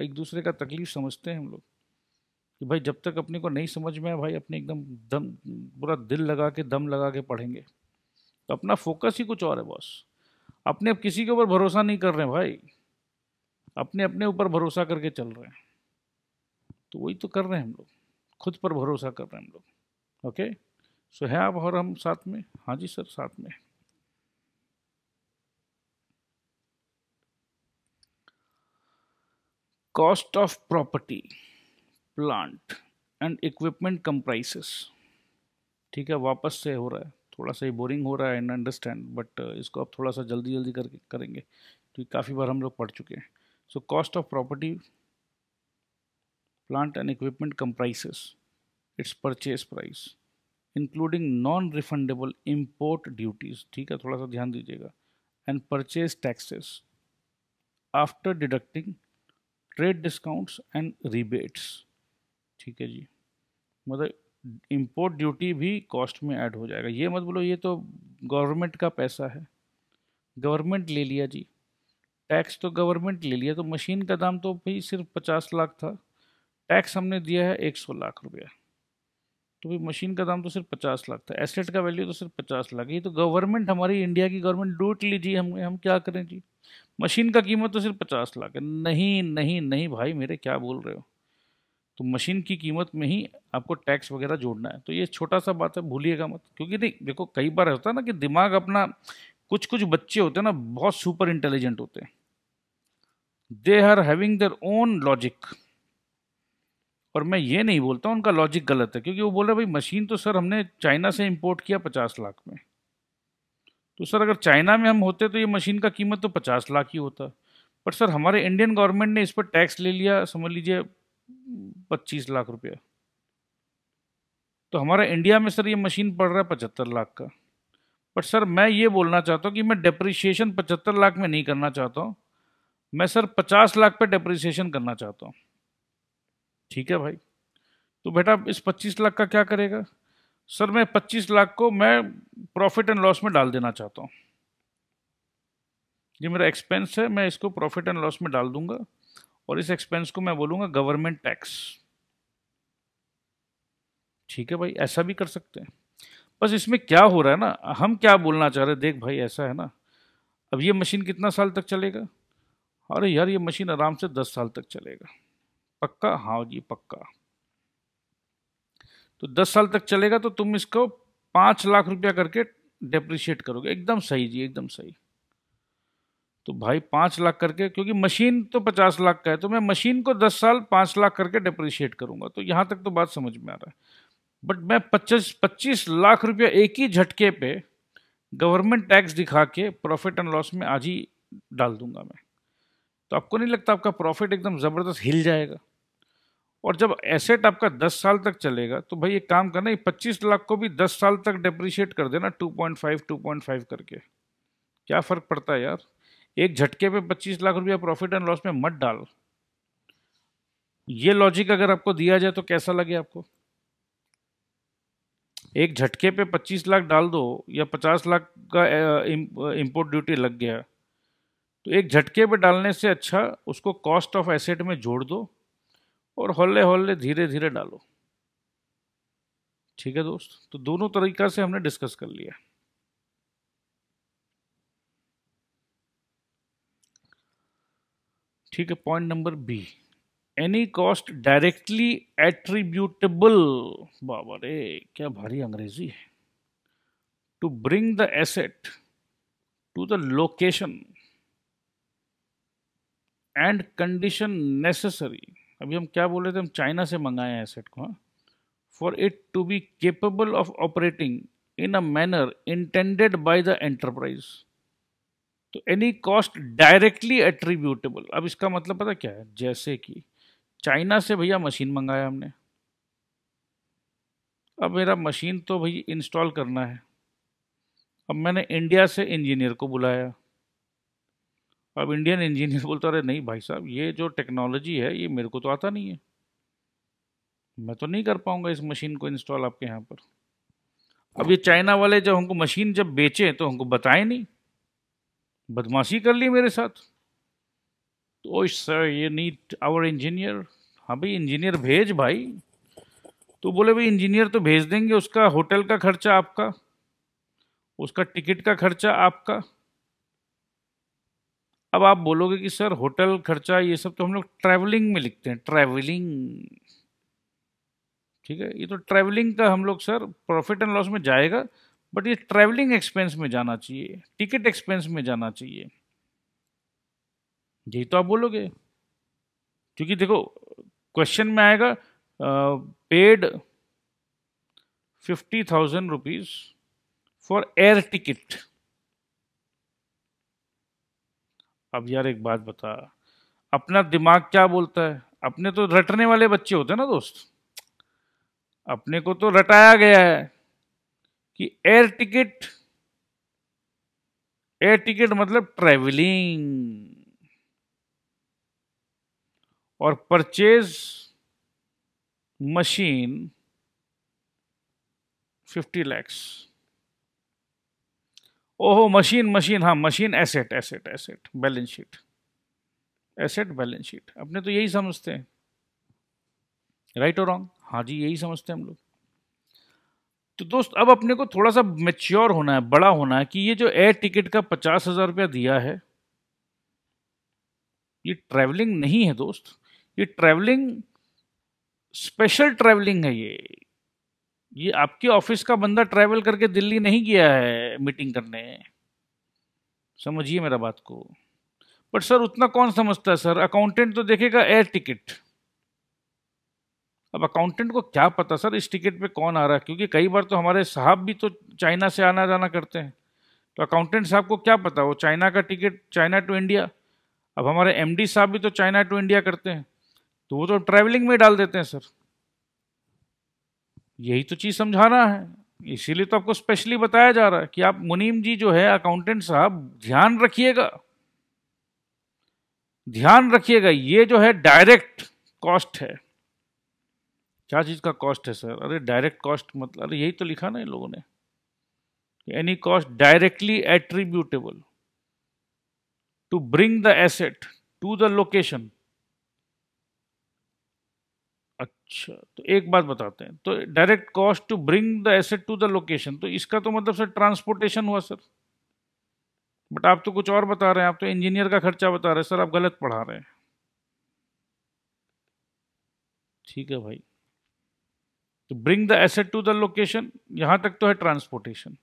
एक दूसरे का तकलीफ समझते हैं हम लोग, कि भाई जब तक अपने को नहीं समझ में आए भाई, अपने एकदम दम, पूरा दिल लगा के दम लगा के पढ़ेंगे। तो अपना फोकस ही कुछ और है बॉस। अपने अब किसी के ऊपर भरोसा नहीं कर रहे हैं भाई, अपने अपने ऊपर भरोसा करके चल रहे हैं। तो वही तो कर रहे हैं हम लोग, खुद पर भरोसा कर रहे हैं हम लोग। ओके, सो है आप और हम साथ में? हाँ जी सर, साथ में। Cost of property, plant and equipment comprises, ठीक है। वापस से हो रहा है, थोड़ा सा ही बोरिंग हो रहा है, अंडरस्टैंड, बट इसको अब थोड़ा सा जल्दी जल्दी करके करेंगे, क्योंकि काफ़ी बार हम लोग पढ़ चुके हैं। So cost of property, plant and equipment comprises its purchase price including non refundable import duties, ठीक है, थोड़ा सा ध्यान दीजिएगा, and purchase taxes after deducting trade discounts and rebates, ठीक है जी। मतलब इम्पोर्ट ड्यूटी भी कॉस्ट में ऐड हो जाएगा। ये मत बोलो ये तो गवर्नमेंट का पैसा है, गवर्नमेंट ले लिया जी, टैक्स तो गवर्नमेंट ले लिया, तो मशीन का दाम तो भाई सिर्फ 50 लाख था, टैक्स हमने दिया है 100 लाख रुपया, तो भाई मशीन का दाम तो सिर्फ 50 लाख था, एसेट का वैल्यू तो सिर्फ 50 लाख, ये तो गवर्नमेंट, हमारी इंडिया की गवर्नमेंट लूट लीजिए, हम क्या करें जी, मशीन का कीमत तो सिर्फ 50 लाख है। नहीं नहीं नहीं भाई मेरे, क्या बोल रहे हो, तो मशीन की कीमत में ही आपको टैक्स वगैरह जोड़ना है, तो ये छोटा सा बात है, भूलिएगा मत, क्योंकि नहीं देखो कई बार होता है ना कि दिमाग अपना, कुछ कुछ बच्चे होते हैं ना बहुत सुपर इंटेलिजेंट होते हैं, they are having their own logic, और मैं ये नहीं बोलता उनका लॉजिक गलत है, क्योंकि वो बोल रहे भाई मशीन तो सर हमने चाइना से इंपोर्ट किया 50 लाख में, तो सर अगर चाइना में हम होते तो ये मशीन का कीमत तो 50 लाख ही होता, पर सर हमारे इंडियन गवर्नमेंट ने इस पर टैक्स ले लिया, समझ लीजिए 25 लाख रुपया, तो हमारा इंडिया में सर ये मशीन पड़ रहा है 75 लाख का। पर सर मैं ये बोलना चाहता हूँ कि मैं डेप्रिसिएशन 75 लाख में नहीं करना चाहता हूँ, मैं सर 50 लाख पे डेप्रिसिएशन करना चाहता हूँ, ठीक है भाई। तो बेटा इस 25 लाख का क्या करेगा, सर मैं 25 लाख को मैं प्रॉफिट एंड लॉस में डाल देना चाहता हूँ, ये मेरा एक्सपेंस है, मैं इसको प्रॉफिट एंड लॉस में डाल दूंगा, और इस एक्सपेंस को मैं बोलूंगा गवर्नमेंट टैक्स, ठीक है भाई, ऐसा भी कर सकते हैं। बस इसमें क्या हो रहा है ना, हम क्या बोलना चाह रहे हैं, देख भाई ऐसा है ना, अब ये मशीन कितना साल तक चलेगा, अरे यार ये मशीन आराम से 10 साल तक चलेगा, पक्का, हाँ जी पक्का, तो 10 साल तक चलेगा, तो तुम इसको 5 लाख रुपया करके डेप्रिशिएट करोगे, एकदम सही जी, एकदम सही। तो भाई 5 लाख करके, क्योंकि मशीन तो 50 लाख का है, तो मैं मशीन को 10 साल 5 लाख करके डेप्रिशिएट करूंगा, तो यहां तक तो बात समझ में आ रहा है। बट मैं 25 लाख रुपया एक ही झटके पे गवर्नमेंट टैक्स दिखा के प्रॉफिट एंड लॉस में आज ही डाल दूंगा मैं, तो आपको नहीं लगता आपका प्रॉफिट एकदम जबरदस्त हिल जाएगा, और जब एसेट आपका 10 साल तक चलेगा, तो भाई एक काम करना, ये 25 लाख को भी 10 साल तक डेप्रिशिएट कर देना, 2.5 करके, क्या फर्क पड़ता है यार, एक झटके पे 25 लाख रुपया प्रॉफिट एंड लॉस में मत डाल। ये लॉजिक अगर आपको दिया जाए तो कैसा लगे आपको, एक झटके पे 25 लाख डाल दो, या 50 लाख का इंपोर्ट ड्यूटी लग गया, तो एक झटके पे डालने से अच्छा उसको कॉस्ट ऑफ एसेट में जोड़ दो, और हौले हौले धीरे धीरे डालो, ठीक है दोस्त। तो दोनों तरीका से हमने डिस्कस कर लिया। ठीक है, point number B, any cost directly attributable, बाबा रे क्या भारी अंग्रेजी है, to bring the asset to the location and condition necessary, अभी हम क्या बोल रहे थे, हम चाइना से मंगाए हैं एसेट को, for it to be capable of operating in a manner intended by the enterprise, तो एनी कॉस्ट डायरेक्टली एट्रीब्यूटेबल, अब इसका मतलब पता क्या है, जैसे कि चाइना से भैया मशीन मंगाया हमने, अब मेरा मशीन तो भाई इंस्टॉल करना है, अब मैंने इंडिया से इंजीनियर को बुलाया, अब इंडियन इंजीनियर बोलता रहे नहीं भाई साहब ये जो टेक्नोलॉजी है ये मेरे को तो आता नहीं है, मैं तो नहीं कर पाऊंगा इस मशीन को इंस्टॉल आपके यहाँ पर। अब ये चाइना वाले जब हमको मशीन जब बेचे तो हमको बताए नहीं, बदमाशी कर ली मेरे साथ, तो ओ सर ये नीड आवर इंजीनियर, हाँ भाई इंजीनियर भेज भाई, तो बोले भाई इंजीनियर तो भेज देंगे, उसका होटल का खर्चा आपका, उसका टिकट का खर्चा आपका। अब आप बोलोगे कि सर होटल खर्चा ये सब तो हम लोग ट्रैवलिंग में लिखते हैं, ट्रैवलिंग, ठीक है, ये तो ट्रैवलिंग का हम लोग सर प्रॉफिट एंड लॉस में जाएगा, बट ये ट्रैवलिंग एक्सपेंस में जाना चाहिए, टिकट एक्सपेंस में जाना चाहिए, यही तो आप बोलोगे, क्योंकि देखो क्वेश्चन में आएगा paid 50,000 rupees for air ticket. अब यार एक बात बता, अपना दिमाग क्या बोलता है, अपने तो रटने वाले बच्चे होते हैं ना दोस्त, अपने को तो रटाया गया है कि एयर टिकट मतलब ट्रेवलिंग, और परचेज मशीन 50 lakhs। ओहो, मशीन मशीन, हाँ machine asset asset asset balance sheet, asset balance sheet, अपने तो यही समझते हैं, राइट और रॉन्ग? हाँ जी, यही समझते हैं हम लोग। तो दोस्त अब अपने को थोड़ा सा मेच्योर होना है, बड़ा होना है, कि ये जो एयर टिकट का 50,000 रुपया दिया है, ये ट्रैवलिंग नहीं है दोस्त, ये ट्रैवलिंग, स्पेशल ट्रैवलिंग है ये आपके ऑफिस का बंदा ट्रैवल करके दिल्ली नहीं गया है मीटिंग करने, समझिए मेरा बात को। बट सर उतना कौन समझता है सर, अकाउंटेंट तो देखेगा एयर टिकट। अब अकाउंटेंट को क्या पता सर इस टिकट पे कौन आ रहा है, क्योंकि कई बार तो हमारे साहब भी तो चाइना से आना जाना करते हैं, तो अकाउंटेंट साहब को क्या पता वो चाइना का टिकट, चाइना टू इंडिया। अब हमारे एमडी साहब भी तो चाइना टू इंडिया करते हैं, तो वो तो ट्रैवलिंग में डाल देते हैं सर। यही तो चीज समझाना है, इसीलिए तो आपको स्पेशली बताया जा रहा है कि आप मुनीम जी जो है अकाउंटेंट साहब, ध्यान रखिएगा, ध्यान रखिएगा, ये जो है डायरेक्ट कॉस्ट है। क्या चीज का कॉस्ट है सर? अरे डायरेक्ट कॉस्ट मतलब, अरे यही तो लिखा ना इन लोगों ने, any cost directly attributable to bring the asset to the location. अच्छा, तो एक बात बताते हैं, तो direct cost to bring the asset to the location, तो इसका तो मतलब सर ट्रांसपोर्टेशन हुआ सर। बट आप तो कुछ और बता रहे हैं, आप तो इंजीनियर का खर्चा बता रहे हैं सर, आप गलत पढ़ा रहे हैं। ठीक है भाई, तो bring the asset to the location, यहां तक तो है ट्रांसपोर्टेशन।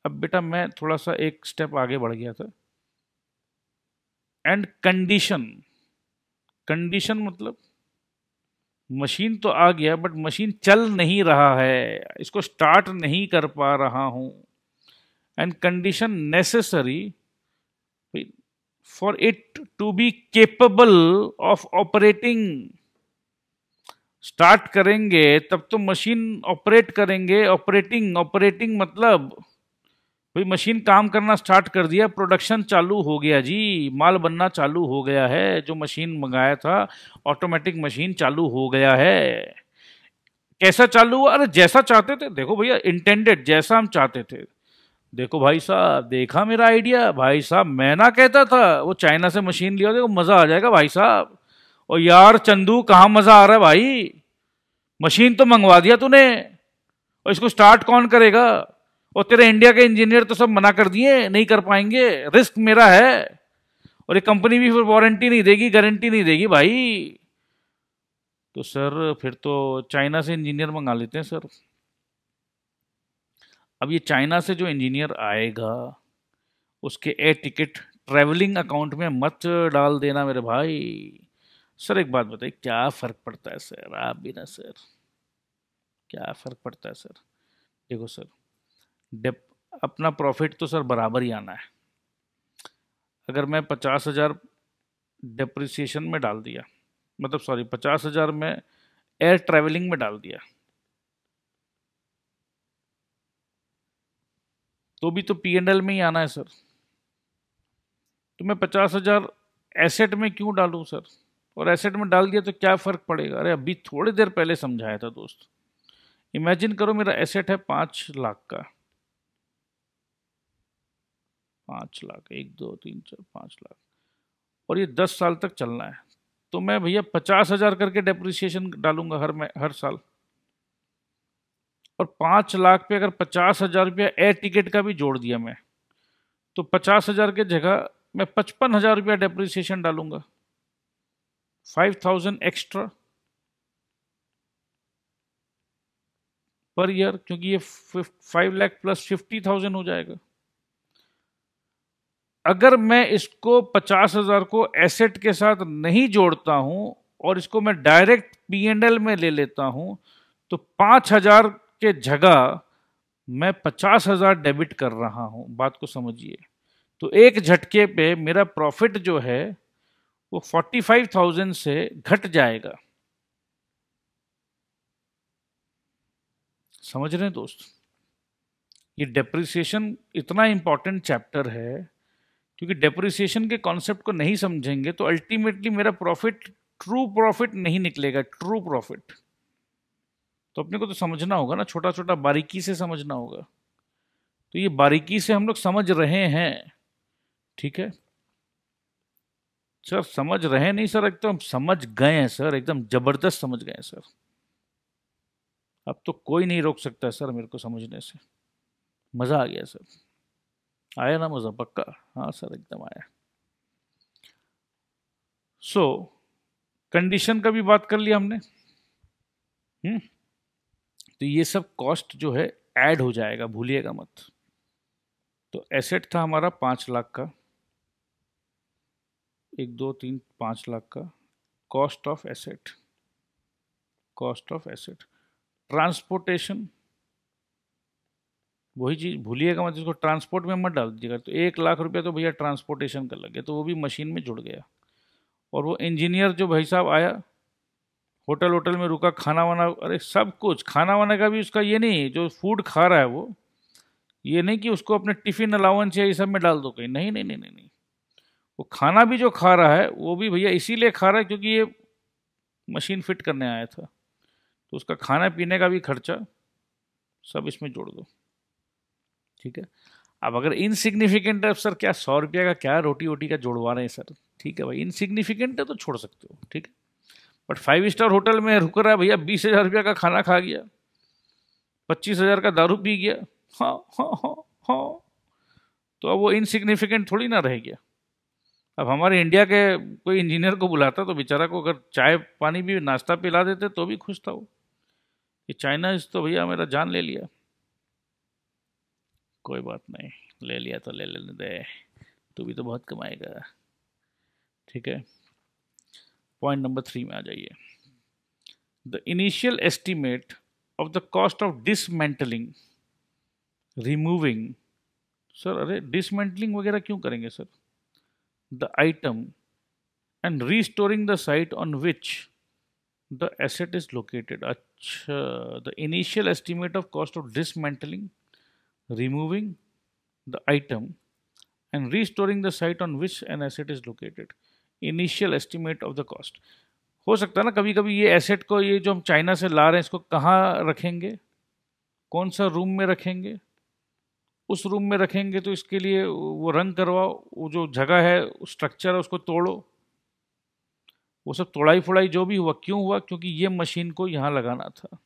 अब बेटा मैं थोड़ा सा एक स्टेप आगे बढ़ गया था, एंड कंडीशन, कंडीशन मतलब मशीन तो आ गया बट मशीन चल नहीं रहा है, इसको स्टार्ट नहीं कर पा रहा हूं, and condition necessary for it to be capable of operating. Start करेंगे तब तो मशीन ऑपरेट करेंगे, ऑपरेटिंग, ऑपरेटिंग मतलब भाई मशीन काम करना स्टार्ट कर दिया, प्रोडक्शन चालू हो गया जी, माल बनना चालू हो गया है, जो मशीन मंगाया था ऑटोमेटिक मशीन चालू हो गया है। कैसा चालू हुआ? अरे जैसा चाहते थे, देखो भैया इंटेंडेड, जैसा हम चाहते थे। देखो भाई साहब, देखा मेरा आइडिया भाई साहब, मैं ना कहता था वो चाइना से मशीन लिया, देखो मजा आ जाएगा भाई साहब। और यार चंदू कहाँ मजा आ रहा है भाई, मशीन तो मंगवा दिया तूने, और इसको स्टार्ट कौन करेगा? और तेरे इंडिया के इंजीनियर तो सब मना कर दिए, नहीं कर पाएंगे, रिस्क मेरा है, और ये कंपनी भी फिर वारंटी नहीं देगी, गारंटी नहीं देगी भाई। तो सर फिर तो चाइना से इंजीनियर मंगा लेते हैं सर। अब ये चाइना से जो इंजीनियर आएगा उसके एयर टिकट ट्रैवलिंग अकाउंट में मत डाल देना मेरे भाई। सर एक बात बताइए, क्या फर्क पड़ता है सर, आप भी ना सर, क्या फर्क पड़ता है सर? देखो सर, डेप अपना प्रॉफिट तो सर बराबर ही आना है। अगर मैं 50,000 डेप्रिसिएशन में डाल दिया, मतलब सॉरी 50,000 में एयर ट्रैवलिंग में डाल दिया, तो भी तो P&L में ही आना है सर। तो मैं 50,000 एसेट में क्यों डालूं सर? और एसेट में डाल दिया तो क्या फर्क पड़ेगा? अरे अभी थोड़ी देर पहले समझाया था दोस्त। इमेजिन करो मेरा एसेट है 5 लाख का, 5 लाख, 1 2 3 4 5 लाख, और ये 10 साल तक चलना है, तो मैं भैया 50,000 करके डेप्रिसिएशन डालूंगा हर साल। और 5 लाख पे अगर 50,000 रुपया एयर टिकट का भी जोड़ दिया मैं, तो 50,000 के जगह मैं 55,000 रुपया डेप्रिसिएशन डालूंगा, 5,000 एक्स्ट्रा पर ईयर, क्योंकि ये 5 लाख प्लस 50,000 हो जाएगा। अगर मैं इसको 50,000 को एसेट के साथ नहीं जोड़ता हूं और इसको मैं डायरेक्ट P&L में ले लेता हूं, तो 5,000 के जगह मैं 50,000 डेबिट कर रहा हूं, बात को समझिए। तो एक झटके पे मेरा प्रॉफिट जो है वो 45,000 से घट जाएगा। समझ रहे हैं दोस्त? ये डेप्रिसिएशन इतना इंपॉर्टेंट चैप्टर है, क्योंकि डेप्रिसिएशन के कॉन्सेप्ट को नहीं समझेंगे तो अल्टीमेटली मेरा प्रॉफिट ट्रू प्रॉफिट नहीं निकलेगा, ट्रू प्रॉफिट। तो अपने को तो समझना होगा ना, छोटा छोटा बारीकी से समझना होगा। तो ये बारीकी से हम लोग समझ रहे हैं, ठीक है सर? समझ रहे नहीं सर, एकदम समझ गए हैं सर, एकदम जबरदस्त समझ गए हैं सर। अब तो कोई नहीं रोक सकता सर मेरे को समझने से। मजा आ गया सर, आया ना मजा? पक्का? हाँ सर एकदम आया। सो कंडीशन का भी बात कर लिया हमने। तो ये सब कॉस्ट जो है ऐड हो जाएगा, भूलिएगा मत। तो एसेट था हमारा 5 लाख का, 1 2 3 5 लाख का cost of asset, cost of asset. Transportation, वही चीज़ भूलिएगा मत, जिसको ट्रांसपोर्ट में मत डाल दीजिएगा। तो 1 लाख रुपया तो भैया ट्रांसपोर्टेशन का लग गया, तो वो भी मशीन में जुड़ गया। और वो इंजीनियर जो भाई साहब आया, होटल होटल में रुका, खाना वाना, अरे सब कुछ, खाना वाना का भी उसका ये नहीं, जो फूड खा रहा है वो ये नहीं कि उसको अपने टिफिन अलाउंस या ये सब में डाल दो कहीं, नहीं नहीं नहीं नहीं नहीं। वो खाना भी जो खा रहा है वो भी भैया इसीलिए खा रहा है क्योंकि ये मशीन फिट करने आया था, तो उसका खाना पीने का भी खर्चा सब इसमें जोड़ दो, ठीक है। अब अगर इनसिग्निफिकेंट है सर, क्या 100 रुपया का क्या रोटी वोटी का जोड़वा रहे हैं सर, ठीक है भाई, इनसिग्निफिकेंट है तो छोड़ सकते हो, ठीक है। बट 5 स्टार होटल में रुक रहा है भैया, 20,000 रुपया का खाना खा गया, 25,000 का दारू पी गया, हाँ हाँ हाँ हाँ, तो अब वो इनसिग्निफिकेंट थोड़ी ना रह गया। अब हमारे इंडिया के कोई इंजीनियर को बुलाता तो बेचारा को अगर चाय पानी भी नाश्ता पिला देते तो भी खुश था वो। ये चाइना तो भैया मेरा जान ले लिया। कोई बात नहीं, ले लिया तो ले लेने दे, तू भी तो बहुत कमाएगा, ठीक है। पॉइंट नंबर 3 में आ जाइए। The initial estimate of the cost of dismantling, removing, sir अरे डिसमेंटलिंग वगैरह क्यों करेंगे सर? The item and restoring the site on which the asset is located. अच्छा, the initial estimate of cost of dismantling, removing the item and restoring the site on which an asset is located, initial estimate of the cost। हो सकता है ना कभी कभी ये asset को, ये जो हम चाइना से ला रहे हैं, इसको कहाँ रखेंगे, कौन सा रूम में रखेंगे, उस रूम में रखेंगे तो इसके लिए वो रंग करवाओ, वो जो जगह है स्ट्रक्चर है उसको तोड़ो, वो सब तोड़ाई फोड़ाई जो भी हुआ, क्यों हुआ? क्योंकि ये मशीन को यहाँ लगाना था।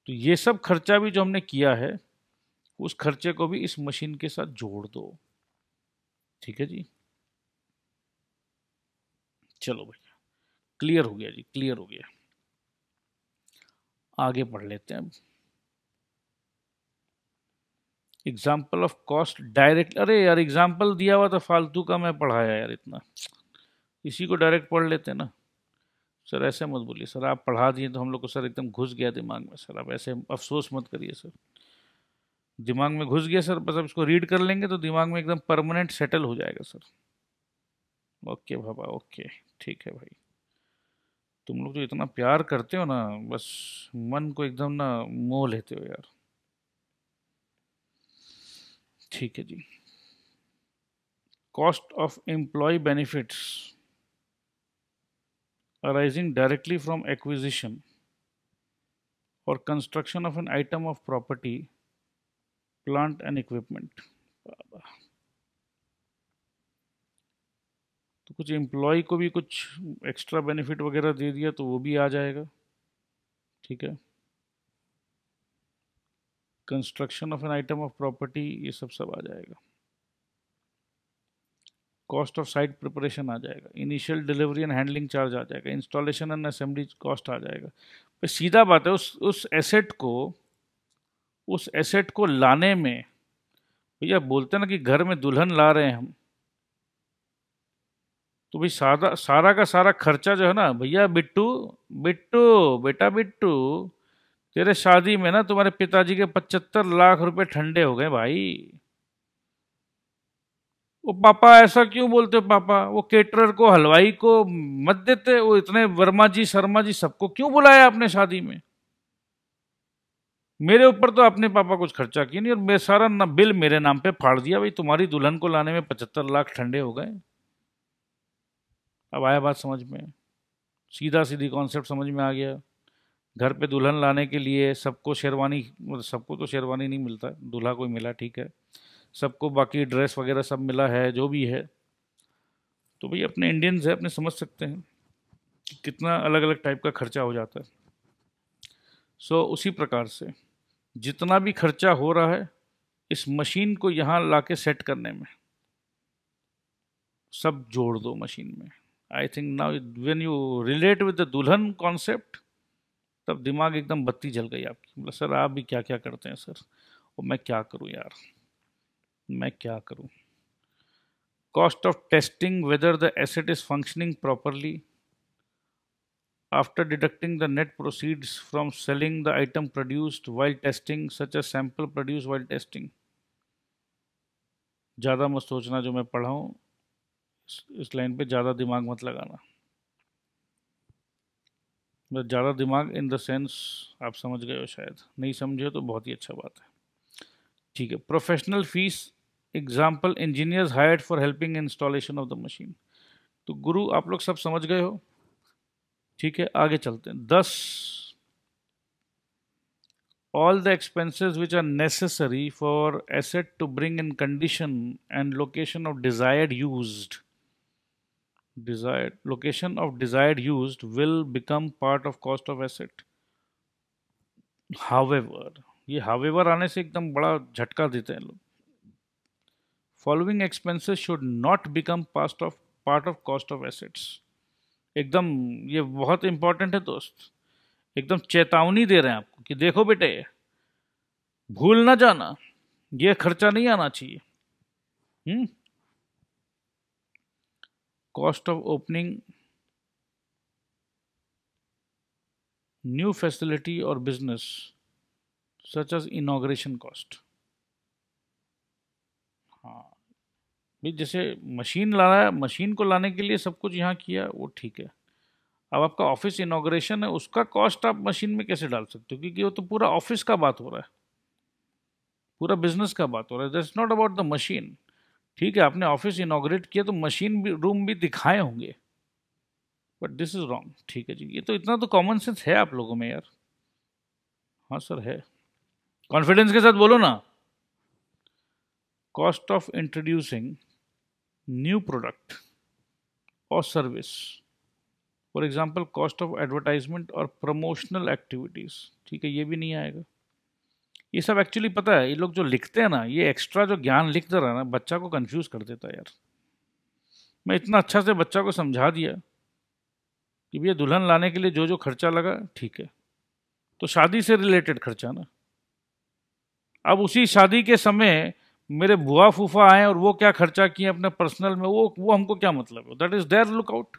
तो ये सब खर्चा भी जो हमने किया है उस खर्चे को भी इस मशीन के साथ जोड़ दो, ठीक है जी। चलो भैया क्लियर हो गया जी, क्लियर हो गया। आगे पढ़ लेते हैं अब। एग्जाम्पल ऑफ कॉस्ट डायरेक्ट, अरे यार एग्जाम्पल दिया हुआ था फालतू का, मैं पढ़ाया यार इतना, इसी को डायरेक्ट पढ़ लेते हैं ना। सर ऐसे मत बोलिए सर, आप पढ़ा दिए तो हम लोग को सर एकदम घुस गया दिमाग में सर, आप ऐसे अफसोस मत करिए सर, दिमाग में घुस गया सर, बस अब इसको रीड कर लेंगे तो दिमाग में एकदम परमानेंट सेटल हो जाएगा सर। ओके बाबा ओके, ठीक है भाई, तुम लोग जो इतना प्यार करते हो ना, बस मन को एकदम ना मोह लेते हो यार, ठीक है जी। Cost of employ benefits arising directly from acquisition or construction of an item of property, plant and equipment। तो कुछ एम्प्लॉय को भी कुछ एक्स्ट्रा बेनिफिट वगैरह दे दिया तो वो भी आ जाएगा, ठीक है। Construction of an item of property, ये सब आ जाएगा। कॉस्ट ऑफ साइट प्रिपरेशन आ जाएगा, initial delivery and handling charge आ जाएगा, इंस्टॉलेशन एंड असेंबली कॉस्ट आ जाएगा। तो सीधा बात है, उस एसेट को लाने में, भैया बोलते हैं ना कि घर में दुल्हन ला रहे हैं हम, तो भाई सारा का सारा खर्चा जो है ना, भैया बिट्टू बिट्टू बेटा बिट्टू, तेरे शादी में ना तुम्हारे पिताजी के 75 लाख रुपए ठंडे हो गए भाई। वो पापा ऐसा क्यों बोलते हो पापा, वो केटरर को हलवाई को मत देते, वो इतने वर्मा जी शर्मा जी सबको क्यों बुलाया आपने शादी में? मेरे ऊपर तो अपने पापा कुछ खर्चा किए नहीं, और मैं सारा ना बिल मेरे नाम पे फाड़ दिया। भाई तुम्हारी दुल्हन को लाने में 75 लाख ठंडे हो गए। अब आया बात समझ में, सीधा सीधी कॉन्सेप्ट समझ में आ गया। घर पे दुल्हन लाने के लिए सबको शेरवानी, मतलब सबको तो शेरवानी नहीं मिलता, दूल्हा कोई मिला ठीक है, सबको बाकी ड्रेस वगैरह सब मिला है जो भी है। तो भाई अपने इंडियंस है, अपने समझ सकते हैं कि कितना अलग अलग टाइप का खर्चा हो जाता है। सो उसी प्रकार से जितना भी खर्चा हो रहा है इस मशीन को यहाँ लाके सेट करने में, सब जोड़ दो मशीन में। I think now when you relate with the दुल्हन कॉन्सेप्ट, तब दिमाग एकदम बत्ती जल गई आपकी। मतलब सर आप भी क्या क्या करते हैं सर, और मैं क्या करूं यार, मैं क्या करूं। Cost of testing whether the asset is functioning properly after deducting the net proceeds from selling the item produced while testing, such as sample produced while testing। ज़्यादा मत सोचना जो मैं पढ़ा हूँ, इस लाइन पे ज़्यादा दिमाग मत लगाना। बस ज़्यादा दिमाग इन द सेंस आप समझ गए हो, शायद नहीं समझे तो बहुत ही अच्छा बात है। ठीक है, professional fees example engineers hired for helping installation of the machine. तो गुरु आप लोग सब समझ गए हो, ठीक है आगे चलते हैं। 10 all the expenses which are necessary for asset to bring in condition and location of desired location of desired used will become part of cost of asset। however, ये however आने से एकदम बड़ा झटका देते हैं लोग। following expenses should not become part of cost of assets। एकदम ये बहुत इंपॉर्टेंट है दोस्त, एकदम चेतावनी दे रहे हैं आपको कि देखो बेटे भूल ना जाना, ये खर्चा नहीं आना चाहिए। Cost of opening new facility और business such as inauguration cost. हाँ भाई, जैसे मशीन लाना है, मशीन को लाने के लिए सब कुछ यहाँ किया वो ठीक है। अब आपका ऑफिस इनॉग्रेशन है, उसका कॉस्ट आप मशीन में कैसे डाल सकते हो, क्योंकि वो तो पूरा ऑफिस का बात हो रहा है, पूरा बिजनेस का बात हो रहा है। That's not about the machine. ठीक है आपने ऑफिस इनॉग्रेट किया तो मशीन भी, रूम भी दिखाए होंगे, बट दिस इज रॉन्ग। ठीक है जी, ये तो इतना तो कॉमन सेंस है आप लोगों में यार। हाँ सर है, कॉन्फिडेंस के साथ बोलो ना। Cost of introducing new product और service, for example cost of advertisement और प्रमोशनल एक्टिविटीज। ठीक है ये भी नहीं आएगा। ये सब एक्चुअली पता है, ये लोग जो लिखते हैं ना, ये एक्स्ट्रा जो ज्ञान लिख दे रहा है ना, बच्चा को कंफ्यूज कर देता है यार। मैं इतना अच्छा से बच्चा को समझा दिया कि भैया दुल्हन लाने के लिए जो जो खर्चा लगा ठीक है, तो शादी से रिलेटेड खर्चा ना। अब उसी शादी के समय मेरे बुआ फूफा आए और वो क्या खर्चा किए अपने पर्सनल में, वो हमको क्या मतलब है, that is there lookout.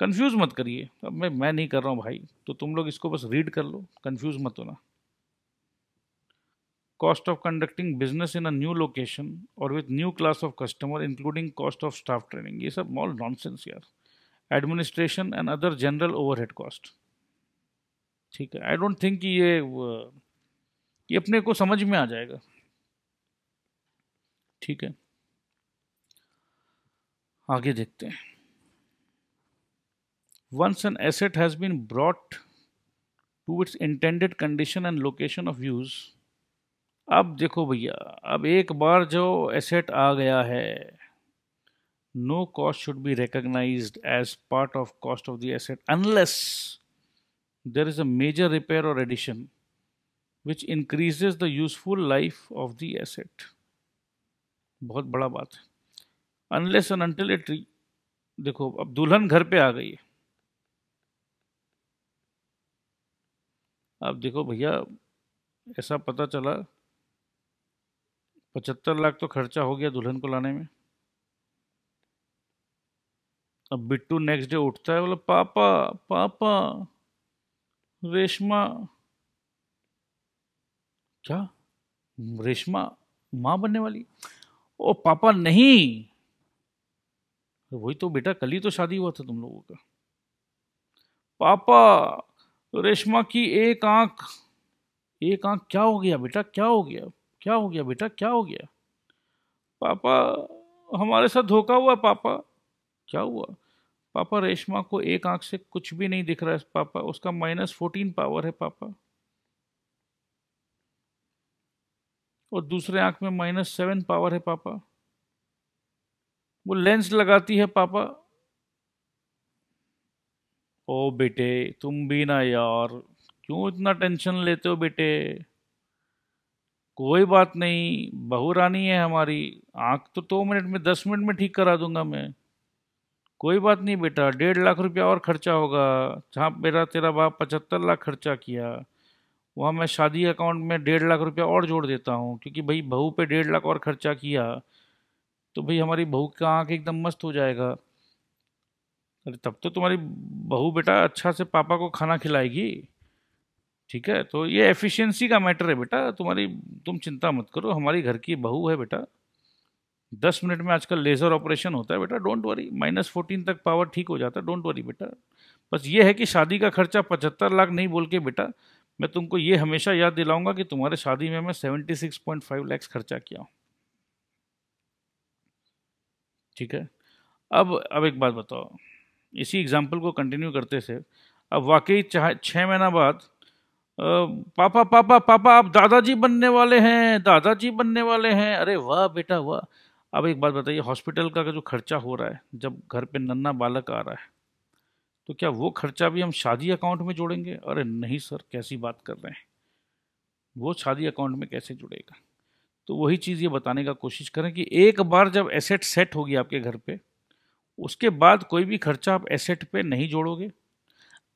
Confuse मत करिए। अब मैं नहीं कर रहा हूँ भाई, तो तुम लोग इसको बस रीड कर लो, कंफ्यूज मत होना। Cost of conducting business in a new location और with new class of customer including cost of staff training, ये सब ऑल नॉनसेंस यार। Administration and other general overhead cost. ठीक है, आई डोंट थिंक कि ये अपने को समझ में आ जाएगा। ठीक है आगे देखते हैं। Once an asset has been brought to its intended condition and location of use. अब देखो भैया, अब एक बार जो एसेट आ गया है, no cost should be recognized as part of cost of the asset unless there is a major repair or addition which increases the useful life of the asset। बहुत बड़ा बात है, unless and until it देखो अब दुल्हन घर पे आ गई है, अब देखो भैया ऐसा पता चला 75 लाख तो खर्चा हो गया दुल्हन को लाने में। अब बिट्टू नेक्स्ट डे उठता है, बोला पापा पापा रेशमा। क्या रेशमा माँ बनने वाली? ओ पापा नहीं, वही तो बेटा, कल ही तो शादी हुआ था तुम लोगों का। पापा तो रेशमा की एक आंख, एक आंख क्या हो गया बेटा, क्या हो गया, क्या हो गया बेटा, क्या हो गया? पापा हमारे साथ धोखा हुआ पापा। क्या हुआ? पापा रेशमा को एक आंख से कुछ भी नहीं दिख रहा है पापा, उसका -14 पावर है पापा, और दूसरे आंख में -7 पावर है पापा, वो लेंस लगाती है पापा। ओ बेटे तुम भी ना यार, क्यों इतना टेंशन लेते हो बेटे? कोई बात नहीं, बहू रानी है हमारी, आंख तो 2 मिनट में 10 मिनट में ठीक करा दूंगा मैं। कोई बात नहीं बेटा, 1.5 लाख रुपया और खर्चा होगा। जहाँ मेरा तेरा बाप 75 लाख खर्चा किया, वहाँ मैं शादी अकाउंट में 1.5 लाख रुपया और जोड़ देता हूँ, क्योंकि भाई बहू पे 1.5 लाख और खर्चा किया तो भाई हमारी बहू का आंख एकदम मस्त हो जाएगा। अरे तब तो तुम्हारी बहू बेटा अच्छा से पापा को खाना खिलाएगी। ठीक है, तो ये एफिशिएंसी का मैटर है बेटा तुम्हारी, तुम चिंता मत करो, हमारी घर की बहू है बेटा। 10 मिनट में आजकल लेजर ऑपरेशन होता है बेटा, डोंट वरी, -14 तक पावर ठीक हो जाता है, डोंट वरी बेटा। बस ये है कि शादी का खर्चा 75 लाख नहीं बोल के बेटा, मैं तुमको ये हमेशा याद दिलाऊंगा कि तुम्हारे शादी में मैं 76.5 लाख खर्चा किया हूँ। ठीक है। अब एक बात बताओ, इसी एग्जाम्पल को कंटिन्यू करते से, अब वाकई 6 महीना बाद पापा पापा पापा आप दादाजी बनने वाले हैं, दादाजी बनने वाले हैं, अरे वाह बेटा वाह। अब एक बात बताइए, हॉस्पिटल का जो खर्चा हो रहा है जब घर पे नन्हा बालक आ रहा है, तो क्या वो खर्चा भी हम शादी अकाउंट में जोड़ेंगे? अरे नहीं सर, कैसी बात कर रहे हैं, वो शादी अकाउंट में कैसे जुड़ेगा? तो वही चीज़ ये बताने का कोशिश करें कि एक बार जब एसेट सेट होगी आपके घर पे, उसके बाद कोई भी खर्चा आप एसेट पे नहीं जोड़ोगे,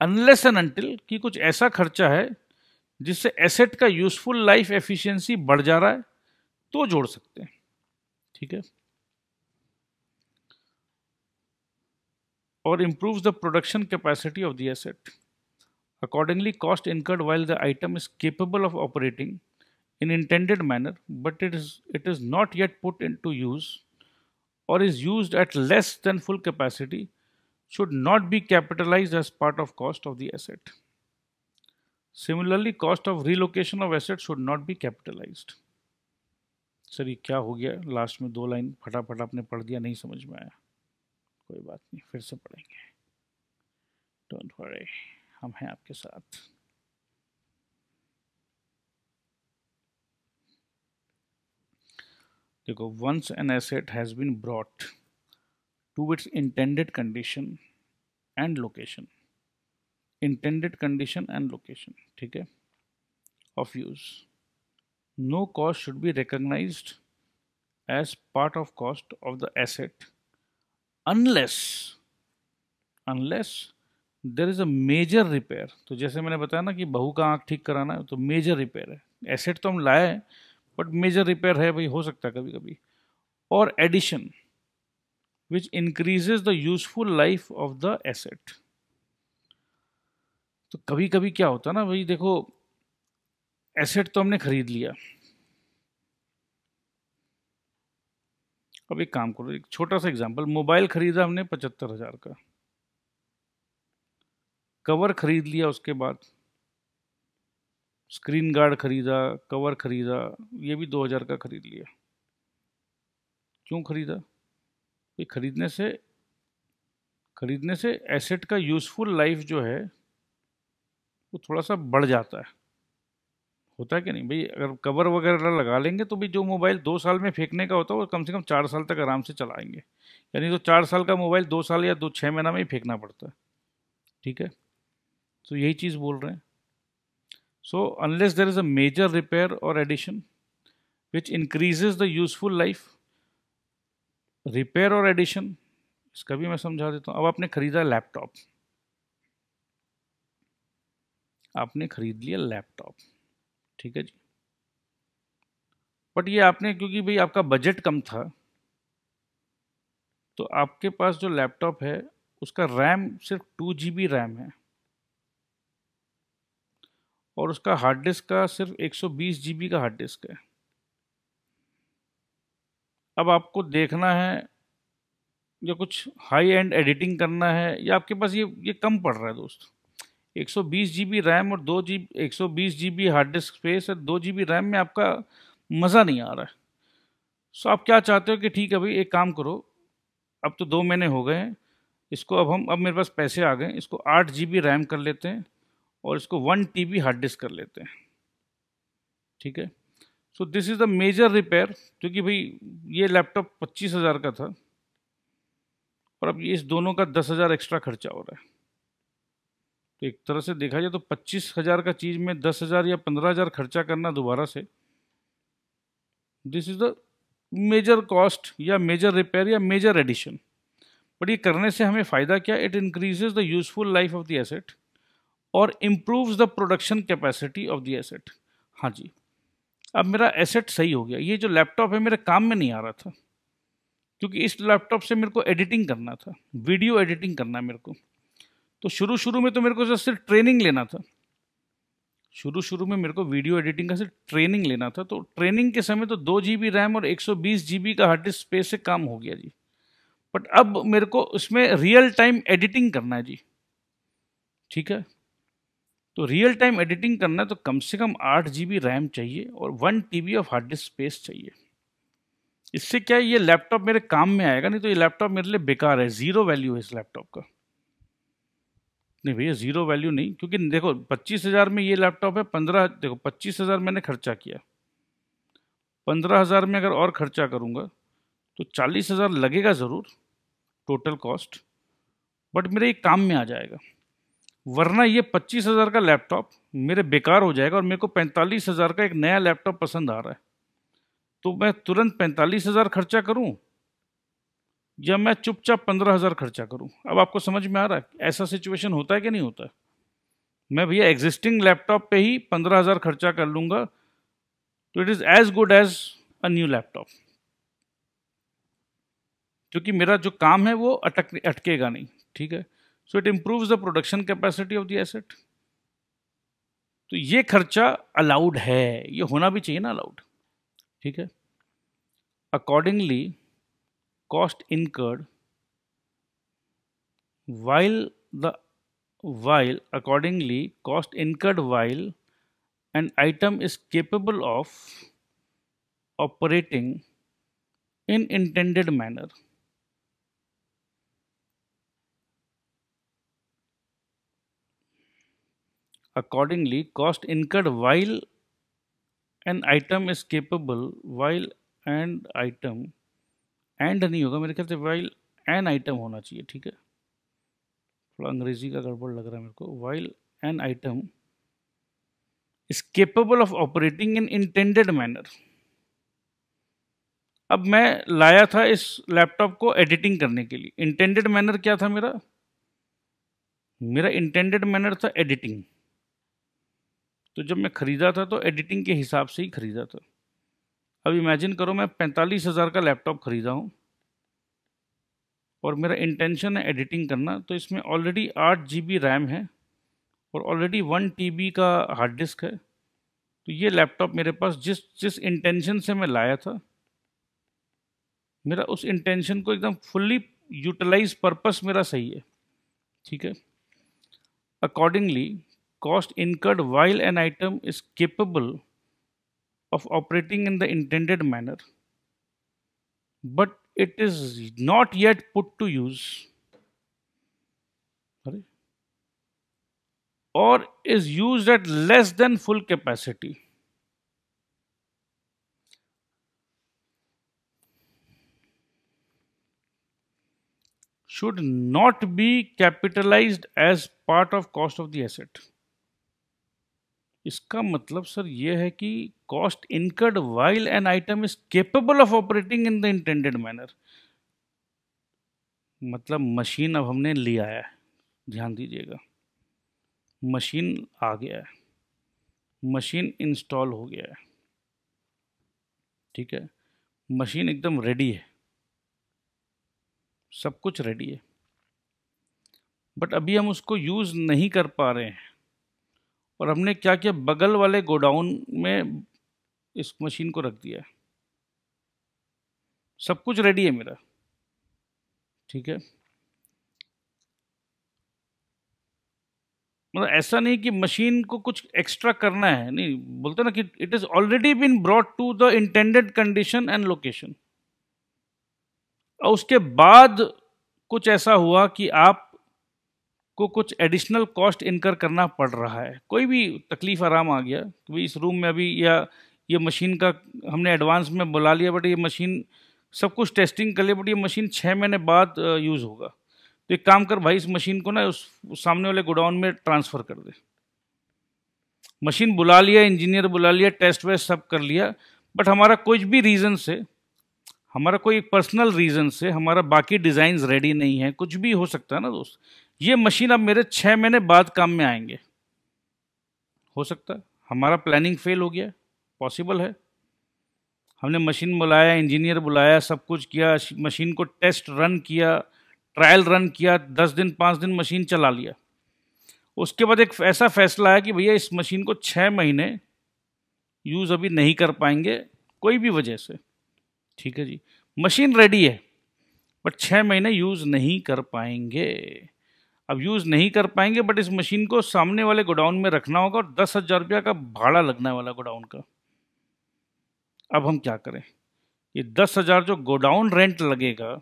अनलेस एंड अनटिल कि कुछ ऐसा खर्चा है जिससे एसेट का यूजफुल लाइफ एफिशिएंसी बढ़ जा रहा है, तो जोड़ सकते हैं। ठीक है। और improves the production capacity of the asset. Accordingly, cost incurred while the item is capable of operating in intended manner, but it is not yet put into use or is used at less than full capacity, should not be capitalized as part of cost of the asset. Similarly, cost of relocation of asset should not be capitalized. Sir ये क्या हो गया, last में 2 line फटाफट आपने पढ़ दिया, नहीं समझ में आया, कोई बात नहीं, फिर से पढ़ेंगे, डोंट वरी, हम हैं आपके साथ। देखो, once an asset has been brought to its intended condition and location, intended condition and location, ठीक है, of use, no cost should be recognized as part of cost of the asset unless unless there is a major repair. तो जैसे मैंने बताया ना कि बहू का आंख ठीक कराना है, तो मेजर रिपेयर है, एसेट तो हम लाए हैं बट मेजर रिपेयर है भाई, हो सकता है कभी कभी, और addition which increases the useful life of the asset. तो कभी कभी क्या होता है ना भाई, देखो एसेट तो हमने खरीद लिया, अब एक काम करो, एक छोटा सा एग्जांपल, मोबाइल खरीदा हमने 75,000 का, कवर खरीद लिया, उसके बाद स्क्रीन गार्ड खरीदा, कवर खरीदा, ये भी 2,000 का खरीद लिया। क्यों खरीदा? ये खरीदने से एसेट का यूजफुल लाइफ जो है वो थोड़ा सा बढ़ जाता है, होता है कि नहीं भाई? अगर कवर वगैरह लगा लेंगे तो भाई जो मोबाइल 2 साल में फेंकने का होता है वो कम से कम 4 साल तक आराम से चलाएंगे, यानी तो 4 साल का मोबाइल 2 साल या 6 महीना में ही फेंकना पड़ता है। ठीक है, तो यही चीज़ बोल रहे हैं। So unless there is a major repair और addition which increases the useful life, repair और एडिशन, इसका भी मैं समझा देता हूँ। अब आपने खरीदा लैपटॉप, आपने खरीद लिया लैपटॉप, ठीक है जी, बट ये आपने, क्योंकि भाई आपका बजट कम था, तो आपके पास जो लैपटॉप है उसका रैम सिर्फ 2 GB रैम है, और उसका हार्ड डिस्क का सिर्फ 120 GB का हार्ड डिस्क है। अब आपको देखना है या कुछ हाई एंड एडिटिंग करना है, या आपके पास ये कम पड़ रहा है दोस्त, 120 GB रैम और 120 GB हार्ड डिस्क स्पेस और 2 GB रैम में आपका मज़ा नहीं आ रहा है। सो आप क्या चाहते हो कि ठीक है भाई, एक काम करो, अब तो 2 महीने हो गए हैं, इसको अब मेरे पास पैसे आ गए, इसको 8 GB रैम कर लेते हैं और इसको 1 TB हार्ड डिस्क कर लेते हैं। ठीक है, so this is the major repair, क्योंकि भाई ये लैपटॉप 25,000 का था और अब ये इस दोनों का 10,000 एक्स्ट्रा खर्चा हो रहा है। तो एक तरह से देखा जाए तो 25,000 का चीज़ में 10,000 या 15,000 खर्चा करना दोबारा से, this is the major cost या मेजर रिपेयर या मेजर एडिशन। बट ये करने से हमें फ़ायदा क्या? It increases the useful life of the asset और improves the production capacity of the asset. हाँ जी, अब मेरा एसेट सही हो गया। ये जो लैपटॉप है मेरे काम में नहीं आ रहा था, क्योंकि इस लैपटॉप से मेरे को एडिटिंग करना था, वीडियो एडिटिंग करना है मेरे को। तो शुरू शुरू में तो मेरे को जस्ट सिर्फ ट्रेनिंग लेना था, शुरू शुरू में मेरे को वीडियो एडिटिंग का सिर्फ ट्रेनिंग लेना था। तो ट्रेनिंग के समय तो 2 GB रैम और 120 GB का हार्ड डिस्क स्पेस से काम हो गया जी। बट अब मेरे को उसमें रियल टाइम एडिटिंग करना है जी। ठीक है, तो रियल टाइम एडिटिंग करना है तो कम से कम 8 GB रैम चाहिए और 1 TB of hard disk space चाहिए। इससे क्या है, ये लैपटॉप मेरे काम में आएगा, नहीं तो ये लैपटॉप मेरे लिए बेकार है, ज़ीरो वैल्यू है इस लैपटॉप का। नहीं भैया, ज़ीरो वैल्यू नहीं, क्योंकि देखो 25,000 में ये लैपटॉप है, 15, देखो 25,000 मैंने खर्चा किया, 15,000 में अगर और खर्चा करूँगा तो 40,000 लगेगा ज़रूर टोटल कॉस्ट, बट मेरे ये काम में आ जाएगा। वरना ये 25,000 का लैपटॉप मेरे बेकार हो जाएगा और मेरे को 45,000 का एक नया लैपटॉप पसंद आ रहा है, तो मैं तुरंत 45,000 खर्चा करूं या मैं चुपचाप 15,000 खर्चा करूं? अब आपको समझ में आ रहा है ऐसा सिचुएशन होता है कि नहीं होता है? मैं भैया एग्जिस्टिंग लैपटॉप पे ही 15,000 खर्चा कर लूंगा, तो it is as good as a new laptop, क्योंकि मेरा जो काम है वो अटकेगा नहीं। ठीक है, so it improves the production capacity of the asset. तो ये खर्चा अलाउड है, ये होना भी चाहिए ना अलाउड। ठीक है, accordingly cost incurred while the while accordingly cost incurred while an item is capable of operating in intended manner, accordingly cost incurred while an item is capable while and item and नहीं होगा मेरे ख्याल से, while an item होना चाहिए। ठीक है, थोड़ा अंग्रेजी का गड़बड़ लग रहा है मेरे को। while an item is capable of operating in intended manner। अब मैं लाया था इस लैपटॉप को एडिटिंग करने के लिए। इंटेंडेड मैनर क्या था मेरा? मेरा इंटेंडेड मैनर था एडिटिंग। तो जब मैं खरीदा था तो एडिटिंग के हिसाब से ही खरीदा था। अब इमेजिन करो मैं 45,000 का लैपटॉप खरीदा हूँ और मेरा इंटेंशन है एडिटिंग करना, तो इसमें ऑलरेडी 8 GB रैम है और ऑलरेडी 1 TB का हार्ड डिस्क है। तो ये लैपटॉप मेरे पास जिस जिस इंटेंशन से मैं लाया था, मेरा उस इंटेंशन को एकदम फुल्ली यूटिलाइज, पर्पस मेरा सही है। ठीक है, accordingly cost incurred while an item is capable of operating in the intended manner but it is not yet put to use or is used at less than full capacity should not be capitalized as part of cost of the asset। इसका मतलब sir ये है कि cost incurred while an item is capable of operating in the intended manner, मतलब machine अब हमने लिया है, ध्यान दीजिएगा, मशीन आ गया है, मशीन इंस्टॉल हो गया है। ठीक है, मशीन एकदम रेडी है, सब कुछ रेडी है, बट अभी हम उसको यूज़ नहीं कर पा रहे हैं। और हमने क्या किया, बगल वाले गोडाउन में इस मशीन को रख दिया है, सब कुछ रेडी है मेरा। ठीक है, मतलब ऐसा नहीं कि मशीन को कुछ एक्स्ट्रा करना है, नहीं, बोलते ना कि it is already been brought to the intended condition and location, और उसके बाद कुछ ऐसा हुआ कि आप को कुछ एडिशनल कॉस्ट इनकर करना पड़ रहा है, कोई भी तकलीफ आराम आ गया कि भाई इस रूम में अभी, या ये मशीन का हमने एडवांस में बुला लिया, बट ये मशीन सब कुछ टेस्टिंग कर लिया, बट ये मशीन 6 महीने बाद यूज़ होगा, तो एक काम कर भाई, इस मशीन को ना उस सामने वाले गोडाउन में ट्रांसफ़र कर दे। मशीन बुला लिया, इंजीनियर बुला लिया, टेस्ट वेस्ट सब कर लिया, बट हमारा कुछ भी रीज़न से, हमारा कोई पर्सनल रीज़न से हमारा बाकी डिज़ाइंस रेडी नहीं है, कुछ भी हो सकता है ना दोस्त, ये मशीन अब मेरे 6 महीने बाद काम में आएंगे, हो सकता है हमारा प्लानिंग फेल हो गया, पॉसिबल है। हमने मशीन बुलाया, इंजीनियर बुलाया, सब कुछ किया, मशीन को टेस्ट रन किया, ट्रायल रन किया, 10 दिन 5 दिन मशीन चला लिया, उसके बाद एक ऐसा फैसला है कि भैया इस मशीन को 6 महीने यूज़ अभी नहीं कर पाएंगे कोई भी वजह से, ठीक है जी, मशीन रेडी है बट 6 महीने यूज़ नहीं कर पाएंगे। अब यूज़ नहीं कर पाएंगे बट इस मशीन को सामने वाले गोडाउन में रखना होगा और 10,000 रुपया का भाड़ा लगने वाला गोडाउन का। अब हम क्या करें, ये 10,000 जो गोडाउन रेंट लगेगा,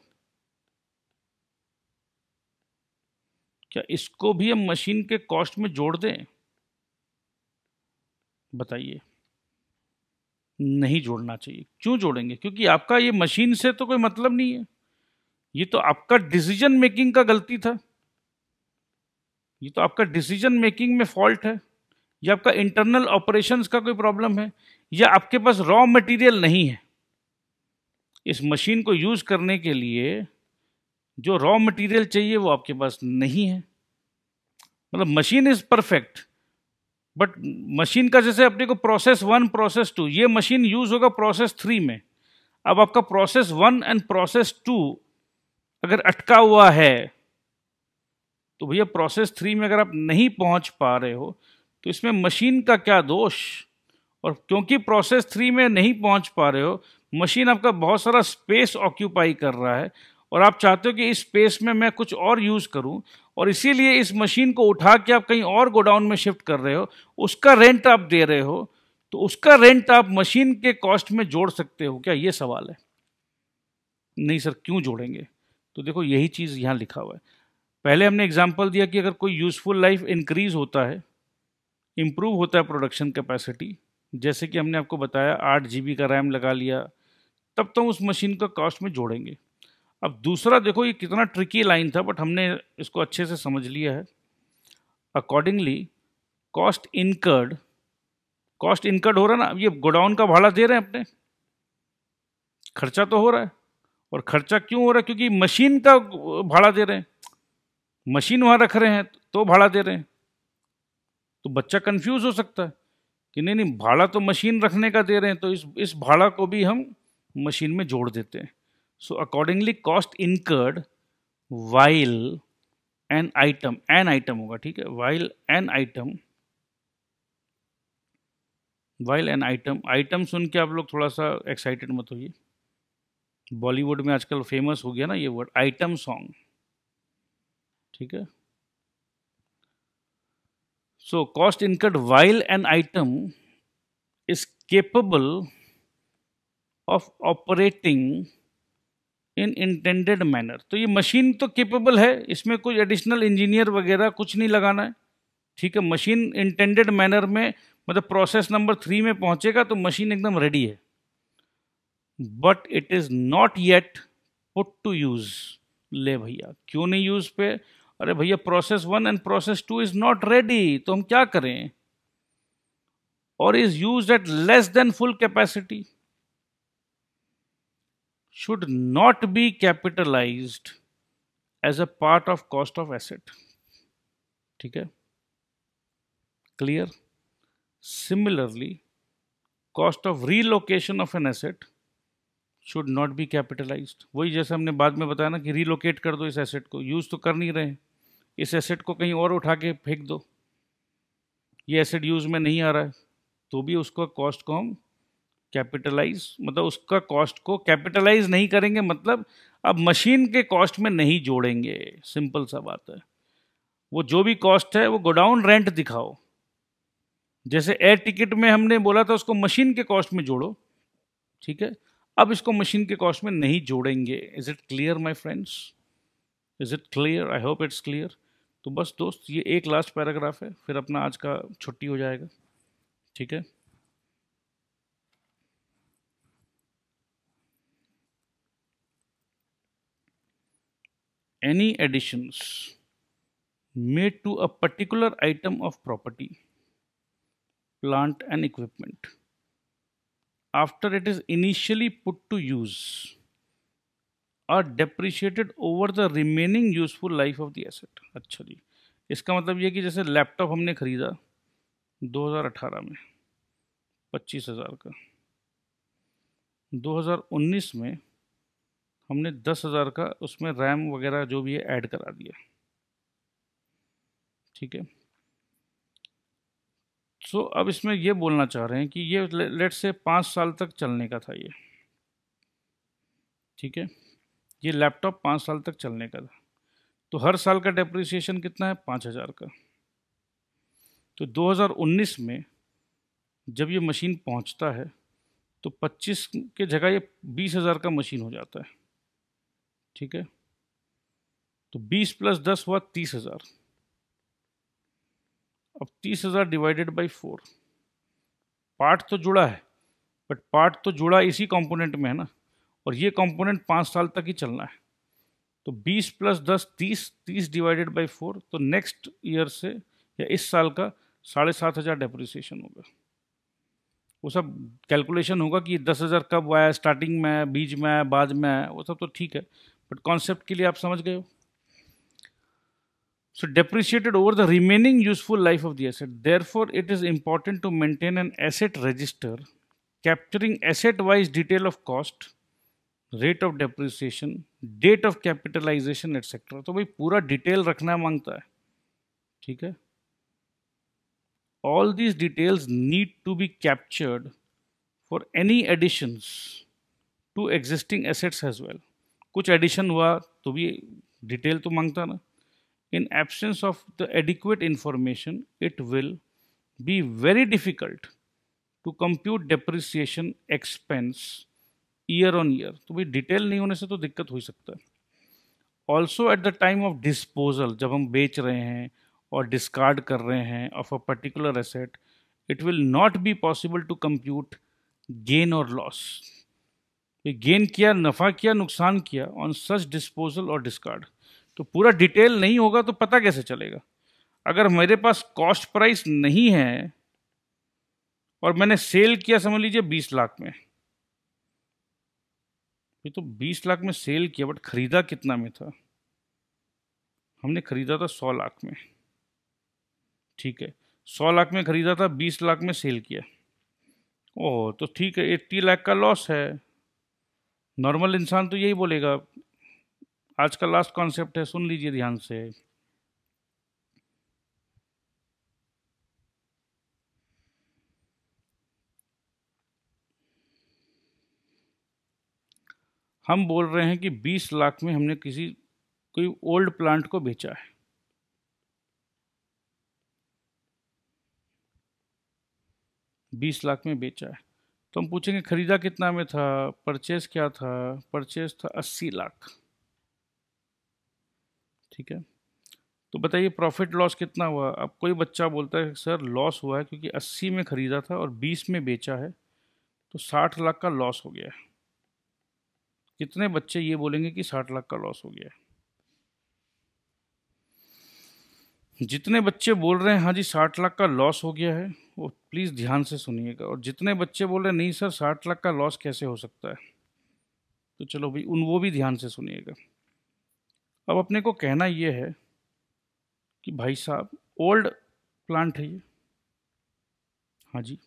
क्या इसको भी हम मशीन के कॉस्ट में जोड़ दें? बताइए। नहीं जोड़ना चाहिए। क्यों जोड़ेंगे? क्योंकि आपका ये मशीन से तो कोई मतलब नहीं है, ये तो आपका डिसीजन मेकिंग का गलती था, ये तो आपका डिसीजन मेकिंग में फॉल्ट है, या आपका इंटरनल ऑपरेशंस का कोई प्रॉब्लम है, या आपके पास रॉ मटेरियल नहीं है। इस मशीन को यूज करने के लिए जो रॉ मटेरियल चाहिए वो आपके पास नहीं है। मतलब machine is perfect but machine का जैसे अपने को प्रोसेस 1 प्रोसेस 2, ये मशीन यूज होगा प्रोसेस 3 में। अब आपका प्रोसेस 1 एंड प्रोसेस 2 अगर अटका हुआ है तो भैया प्रोसेस 3 में अगर आप नहीं पहुंच पा रहे हो तो इसमें मशीन का क्या दोष? और क्योंकि प्रोसेस 3 में नहीं पहुंच पा रहे हो, मशीन आपका बहुत सारा स्पेस ऑक्यूपाई कर रहा है और आप चाहते हो कि इस स्पेस में मैं कुछ और यूज़ करूं, और इसीलिए इस मशीन को उठा के आप कहीं और गोडाउन में शिफ्ट कर रहे हो, उसका रेंट आप दे रहे हो, तो उसका रेंट आप मशीन के कॉस्ट में जोड़ सकते हो क्या? ये सवाल है। नहीं सर, क्यों जोड़ेंगे? तो देखो यही चीज़ यहाँ लिखा हुआ है। पहले हमने एग्जाम्पल दिया कि अगर कोई यूज़फुल लाइफ इंक्रीज होता है, इम्प्रूव होता है प्रोडक्शन कैपेसिटी, जैसे कि हमने आपको बताया 8 GB का रैम लगा लिया, तब तो उस मशीन का कॉस्ट में जोड़ेंगे। अब दूसरा देखो, ये कितना ट्रिकी लाइन था बट हमने इसको अच्छे से समझ लिया है। अकॉर्डिंगली कॉस्ट इनकर्ड हो रहा है ना, अब ये गोडाउन का भाड़ा दे रहे हैं, अपने खर्चा तो हो रहा है, और खर्चा क्यों हो रहा है? क्योंकि मशीन का भाड़ा दे रहे हैं, मशीन वहाँ रख रहे हैं तो भाड़ा दे रहे हैं। तो बच्चा कंफ्यूज हो सकता है कि नहीं नहीं, भाड़ा तो मशीन रखने का दे रहे हैं, तो इस भाड़ा को भी हम मशीन में जोड़ देते हैं। So accordingly cost incurred while an item होगा, ठीक है, वाइल एन आइटम सुन के आप लोग थोड़ा सा एक्साइटेड मत होइए, बॉलीवुड में आजकल फेमस हो गया ना ये वर्ड आइटम सॉन्ग, ठीक है। So cost incurred while an item is capable of operating in intended manner. तो ये मशीन तो केपेबल है, इसमें कोई एडिशनल इंजीनियर वगैरह कुछ नहीं लगाना है, ठीक है। मशीन इंटेंडेड मैनर में मतलब प्रोसेस नंबर 3 में पहुंचेगा तो मशीन एकदम रेडी है, but it is not yet put to use. ले भैया क्यों नहीं यूज पे? अरे भैया process 1 and process 2 is not ready, तो हम क्या करें? और is used at less than full capacity, should not be capitalized as a part of cost of asset, ठीक है, clear. Similarly, cost of relocation of an asset should not be capitalized। वही जैसे हमने बाद में बताया ना कि रिलोकेट कर दो इस एसेट को, यूज तो कर नहीं रहे, इस एसेट को कहीं और उठा के फेंक दो, ये एसेट यूज में नहीं आ रहा है, तो भी उसका कॉस्ट को हम कैपिटलाइज, मतलब उसका कॉस्ट को कैपिटलाइज नहीं करेंगे, मतलब अब मशीन के कॉस्ट में नहीं जोड़ेंगे, सिंपल सा बात है। वो जो भी कॉस्ट है वो गोडाउन रेंट दिखाओ। जैसे एयर टिकट में हमने बोला था उसको मशीन के कॉस्ट में जोड़ो, ठीक है, अब इसको मशीन के कॉस्ट में नहीं जोड़ेंगे। Is it clear my friends? Is it clear? I hope it's clear. तो बस दोस्त ये एक लास्ट पैराग्राफ है, फिर अपना आज का छुट्टी हो जाएगा, ठीक है। Any additions made to a particular item of property, plant and equipment after it is initially put to use are depreciated over the remaining useful life of the asset। अच्छा जी, इसका मतलब ये कि जैसे लैपटॉप हमने खरीदा 2018 में 25,000 का, 2019 में हमने 10,000 का उसमें रैम वगैरह जो भी है ऐड करा दिया, ठीक है। सो अब इसमें ये बोलना चाह रहे हैं कि ये लेट से 5 साल तक चलने का था ये, ठीक है, ये लैपटॉप 5 साल तक चलने का था, तो हर साल का डेप्रिसिएशन कितना है? 5,000 का। तो 2019 में जब ये मशीन पहुंचता है तो 25 के जगह ये 20,000 का मशीन हो जाता है, ठीक है। तो 20 + 10 हुआ 30,000। अब 30,000 डिवाइडेड बाई 4, पार्ट तो जुड़ा है, बट पार्ट तो जुड़ा इसी कंपोनेंट में है ना, और ये कंपोनेंट 5 साल तक ही चलना है। तो 20 + 10 30, 30 डिवाइडेड बाई 4, तो नेक्स्ट ईयर से या इस साल का 7,500 डेप्रिसिएशन होगा। वो सब कैलकुलेशन होगा कि 10,000 कब आया, स्टार्टिंग में आया, बीच में आया, बाद में आया, वो सब तो ठीक है, बट कॉन्सेप्ट के लिए आप समझ गए हो। So depreciated over the remaining useful life of the asset. Therefore, it is important to maintain an asset register capturing asset-wise detail of cost, rate of depreciation, date of capitalization, etc. तो भाई पूरा detail रखना मांगता है, ठीक है। All these details need to be captured for any additions to existing assets as well. कुछ addition हुआ तो भी डिटेल तो मांगता ना। In absence of the adequate information, it will be very difficult to compute depreciation expense year on year। तो भाई detail नहीं होने से तो दिक्कत हो ही सकता है। Also at the time of disposal, जब हम बेच रहे हैं और डिस्कार्ड कर रहे हैं of a particular asset, it will not be possible to compute gain or loss। Gain किया, नफ़ा किया, नुकसान किया ऑन सच डिस्पोजल और डिस्कार्ड, तो पूरा डिटेल नहीं होगा तो पता कैसे चलेगा? अगर मेरे पास कॉस्ट प्राइस नहीं है और मैंने सेल किया समझ लीजिए 20 लाख में, ये तो 20 लाख में सेल किया, बट खरीदा कितना में था? हमने खरीदा था 100 लाख में, ठीक है, 100 लाख में खरीदा था, 20 लाख में सेल किया, ओह तो ठीक है, 80 लाख का लॉस है। नॉर्मल इंसान तो यही बोलेगा। आज का लास्ट कॉन्सेप्ट है, सुन लीजिए ध्यान से। हम बोल रहे हैं कि 20 लाख में हमने कोई ओल्ड प्लांट को बेचा है, 20 लाख में बेचा है, तो हम पूछेंगे खरीदा कितना में था, परचेज क्या था? परचेज था 80 लाख, ठीक है। तो बताइए प्रॉफिट लॉस कितना हुआ? अब कोई बच्चा बोलता है सर लॉस हुआ है क्योंकि 80 में खरीदा था और 20 में बेचा है, तो 60 लाख का लॉस हो गया है। कितने बच्चे ये बोलेंगे कि 60 लाख का लॉस हो गया है? जितने बच्चे बोल रहे हैं हाँ जी 60 लाख का लॉस हो गया है, वो प्लीज़ ध्यान से सुनिएगा, और जितने बच्चे बोल रहे हैं नहीं सर 60 लाख का लॉस कैसे हो सकता है, तो चलो भाई वो भी ध्यान से सुनिएगा। अब अपने को कहना ये है कि भाई साहब ओल्ड प्लांट है ये, हाँ जी,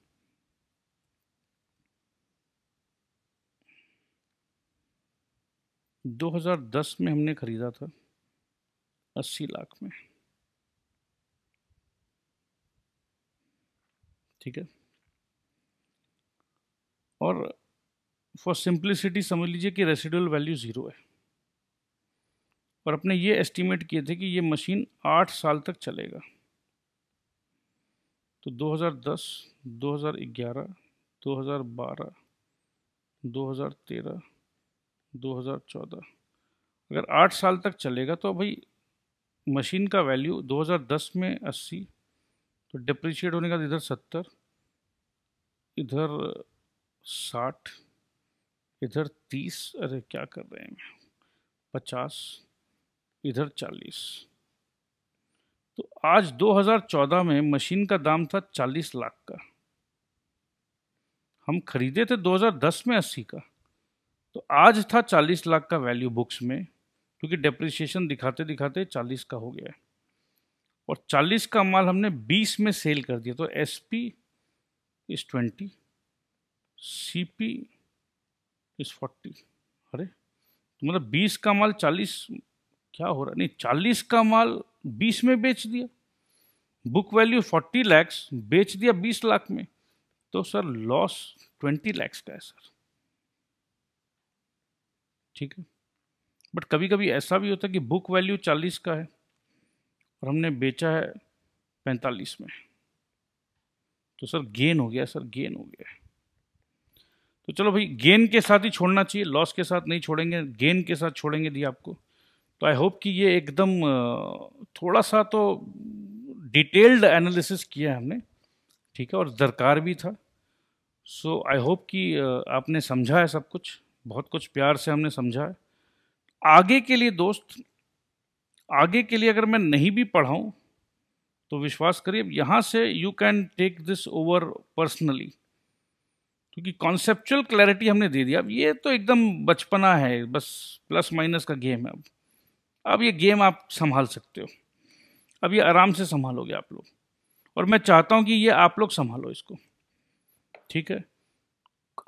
दो 2010 में हमने खरीदा था 80 लाख में, ठीक है। और फॉर सिंप्लिसिटी समझ लीजिए कि रेसिडुअल वैल्यू 0 है, और अपने ये एस्टिमेट किए थे कि ये मशीन 8 साल तक चलेगा। तो 2010, 2011, 2012, 2013, 2014, अगर 8 साल तक चलेगा तो भाई मशीन का वैल्यू 2010 में 80, तो डिप्रिशिएट होने का इधर 70, इधर 60, इधर 30, अरे क्या कर रहे हैं 50, इधर 40। तो आज 2014 में मशीन का दाम था 40 लाख का, हम खरीदे थे 2010 में 80 का, तो आज था 40 लाख का वैल्यू बुक्स में, क्योंकि डेप्रिसिएशन दिखाते दिखाते 40 का हो गया है। और 40 का माल हमने 20 में सेल कर दिया, तो SP इज 20, CP इज 40। अरे तो मतलब 20 का माल 40, क्या हो रहा है, नहीं 40 का माल 20 में बेच दिया, बुक वैल्यू 40 लैक्स, बेच दिया 20 लाख में, तो सर लॉस 20 लैक्स का है सर। ठीक है, बट कभी कभी ऐसा भी होता है कि बुक वैल्यू 40 का है और हमने बेचा है 45 में, तो सर गेन हो गया, सर गेन हो गया। तो चलो भाई, गेन के साथ ही छोड़ना चाहिए, लॉस के साथ नहीं छोड़ेंगे, गेन के साथ छोड़ेंगे दिया आपको। तो आई होप कि ये एकदम थोड़ा सा तो डिटेल्ड एनालिसिस किया है हमने, ठीक है, और दरकार भी था। सो आई होप कि आपने समझा है सब कुछ, बहुत कुछ प्यार से हमने समझा है। आगे के लिए दोस्त, आगे के लिए अगर मैं नहीं भी पढ़ाऊँ तो विश्वास करिए यहाँ से you can take this over personally, क्योंकि कॉन्सेप्चुअल क्लैरिटी हमने दे दिया। अब ये तो एकदम बचपना है, बस प्लस माइनस का गेम है। अब ये गेम आप संभाल सकते हो, अब ये आराम से संभालोगे आप लोग, और मैं चाहता हूँ कि ये आप लोग संभालो इसको, ठीक है।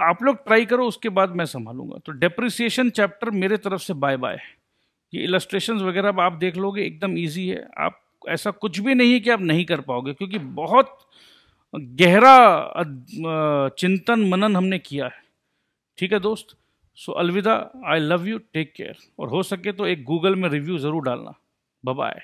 आप लोग ट्राई करो, उसके बाद मैं संभालूंगा। तो डेप्रिसिएशन चैप्टर मेरे तरफ से बाय बाय। ये इलस्ट्रेशंस वगैरह आप देख लोगे, एकदम ईजी है। आप ऐसा कुछ भी नहीं है कि आप नहीं कर पाओगे, क्योंकि बहुत गहरा चिंतन मनन हमने किया है, ठीक है दोस्त। सो अलविदा, I love you, take care, और हो सके तो एक गूगल में रिव्यू ज़रूर डालना। Bye bye.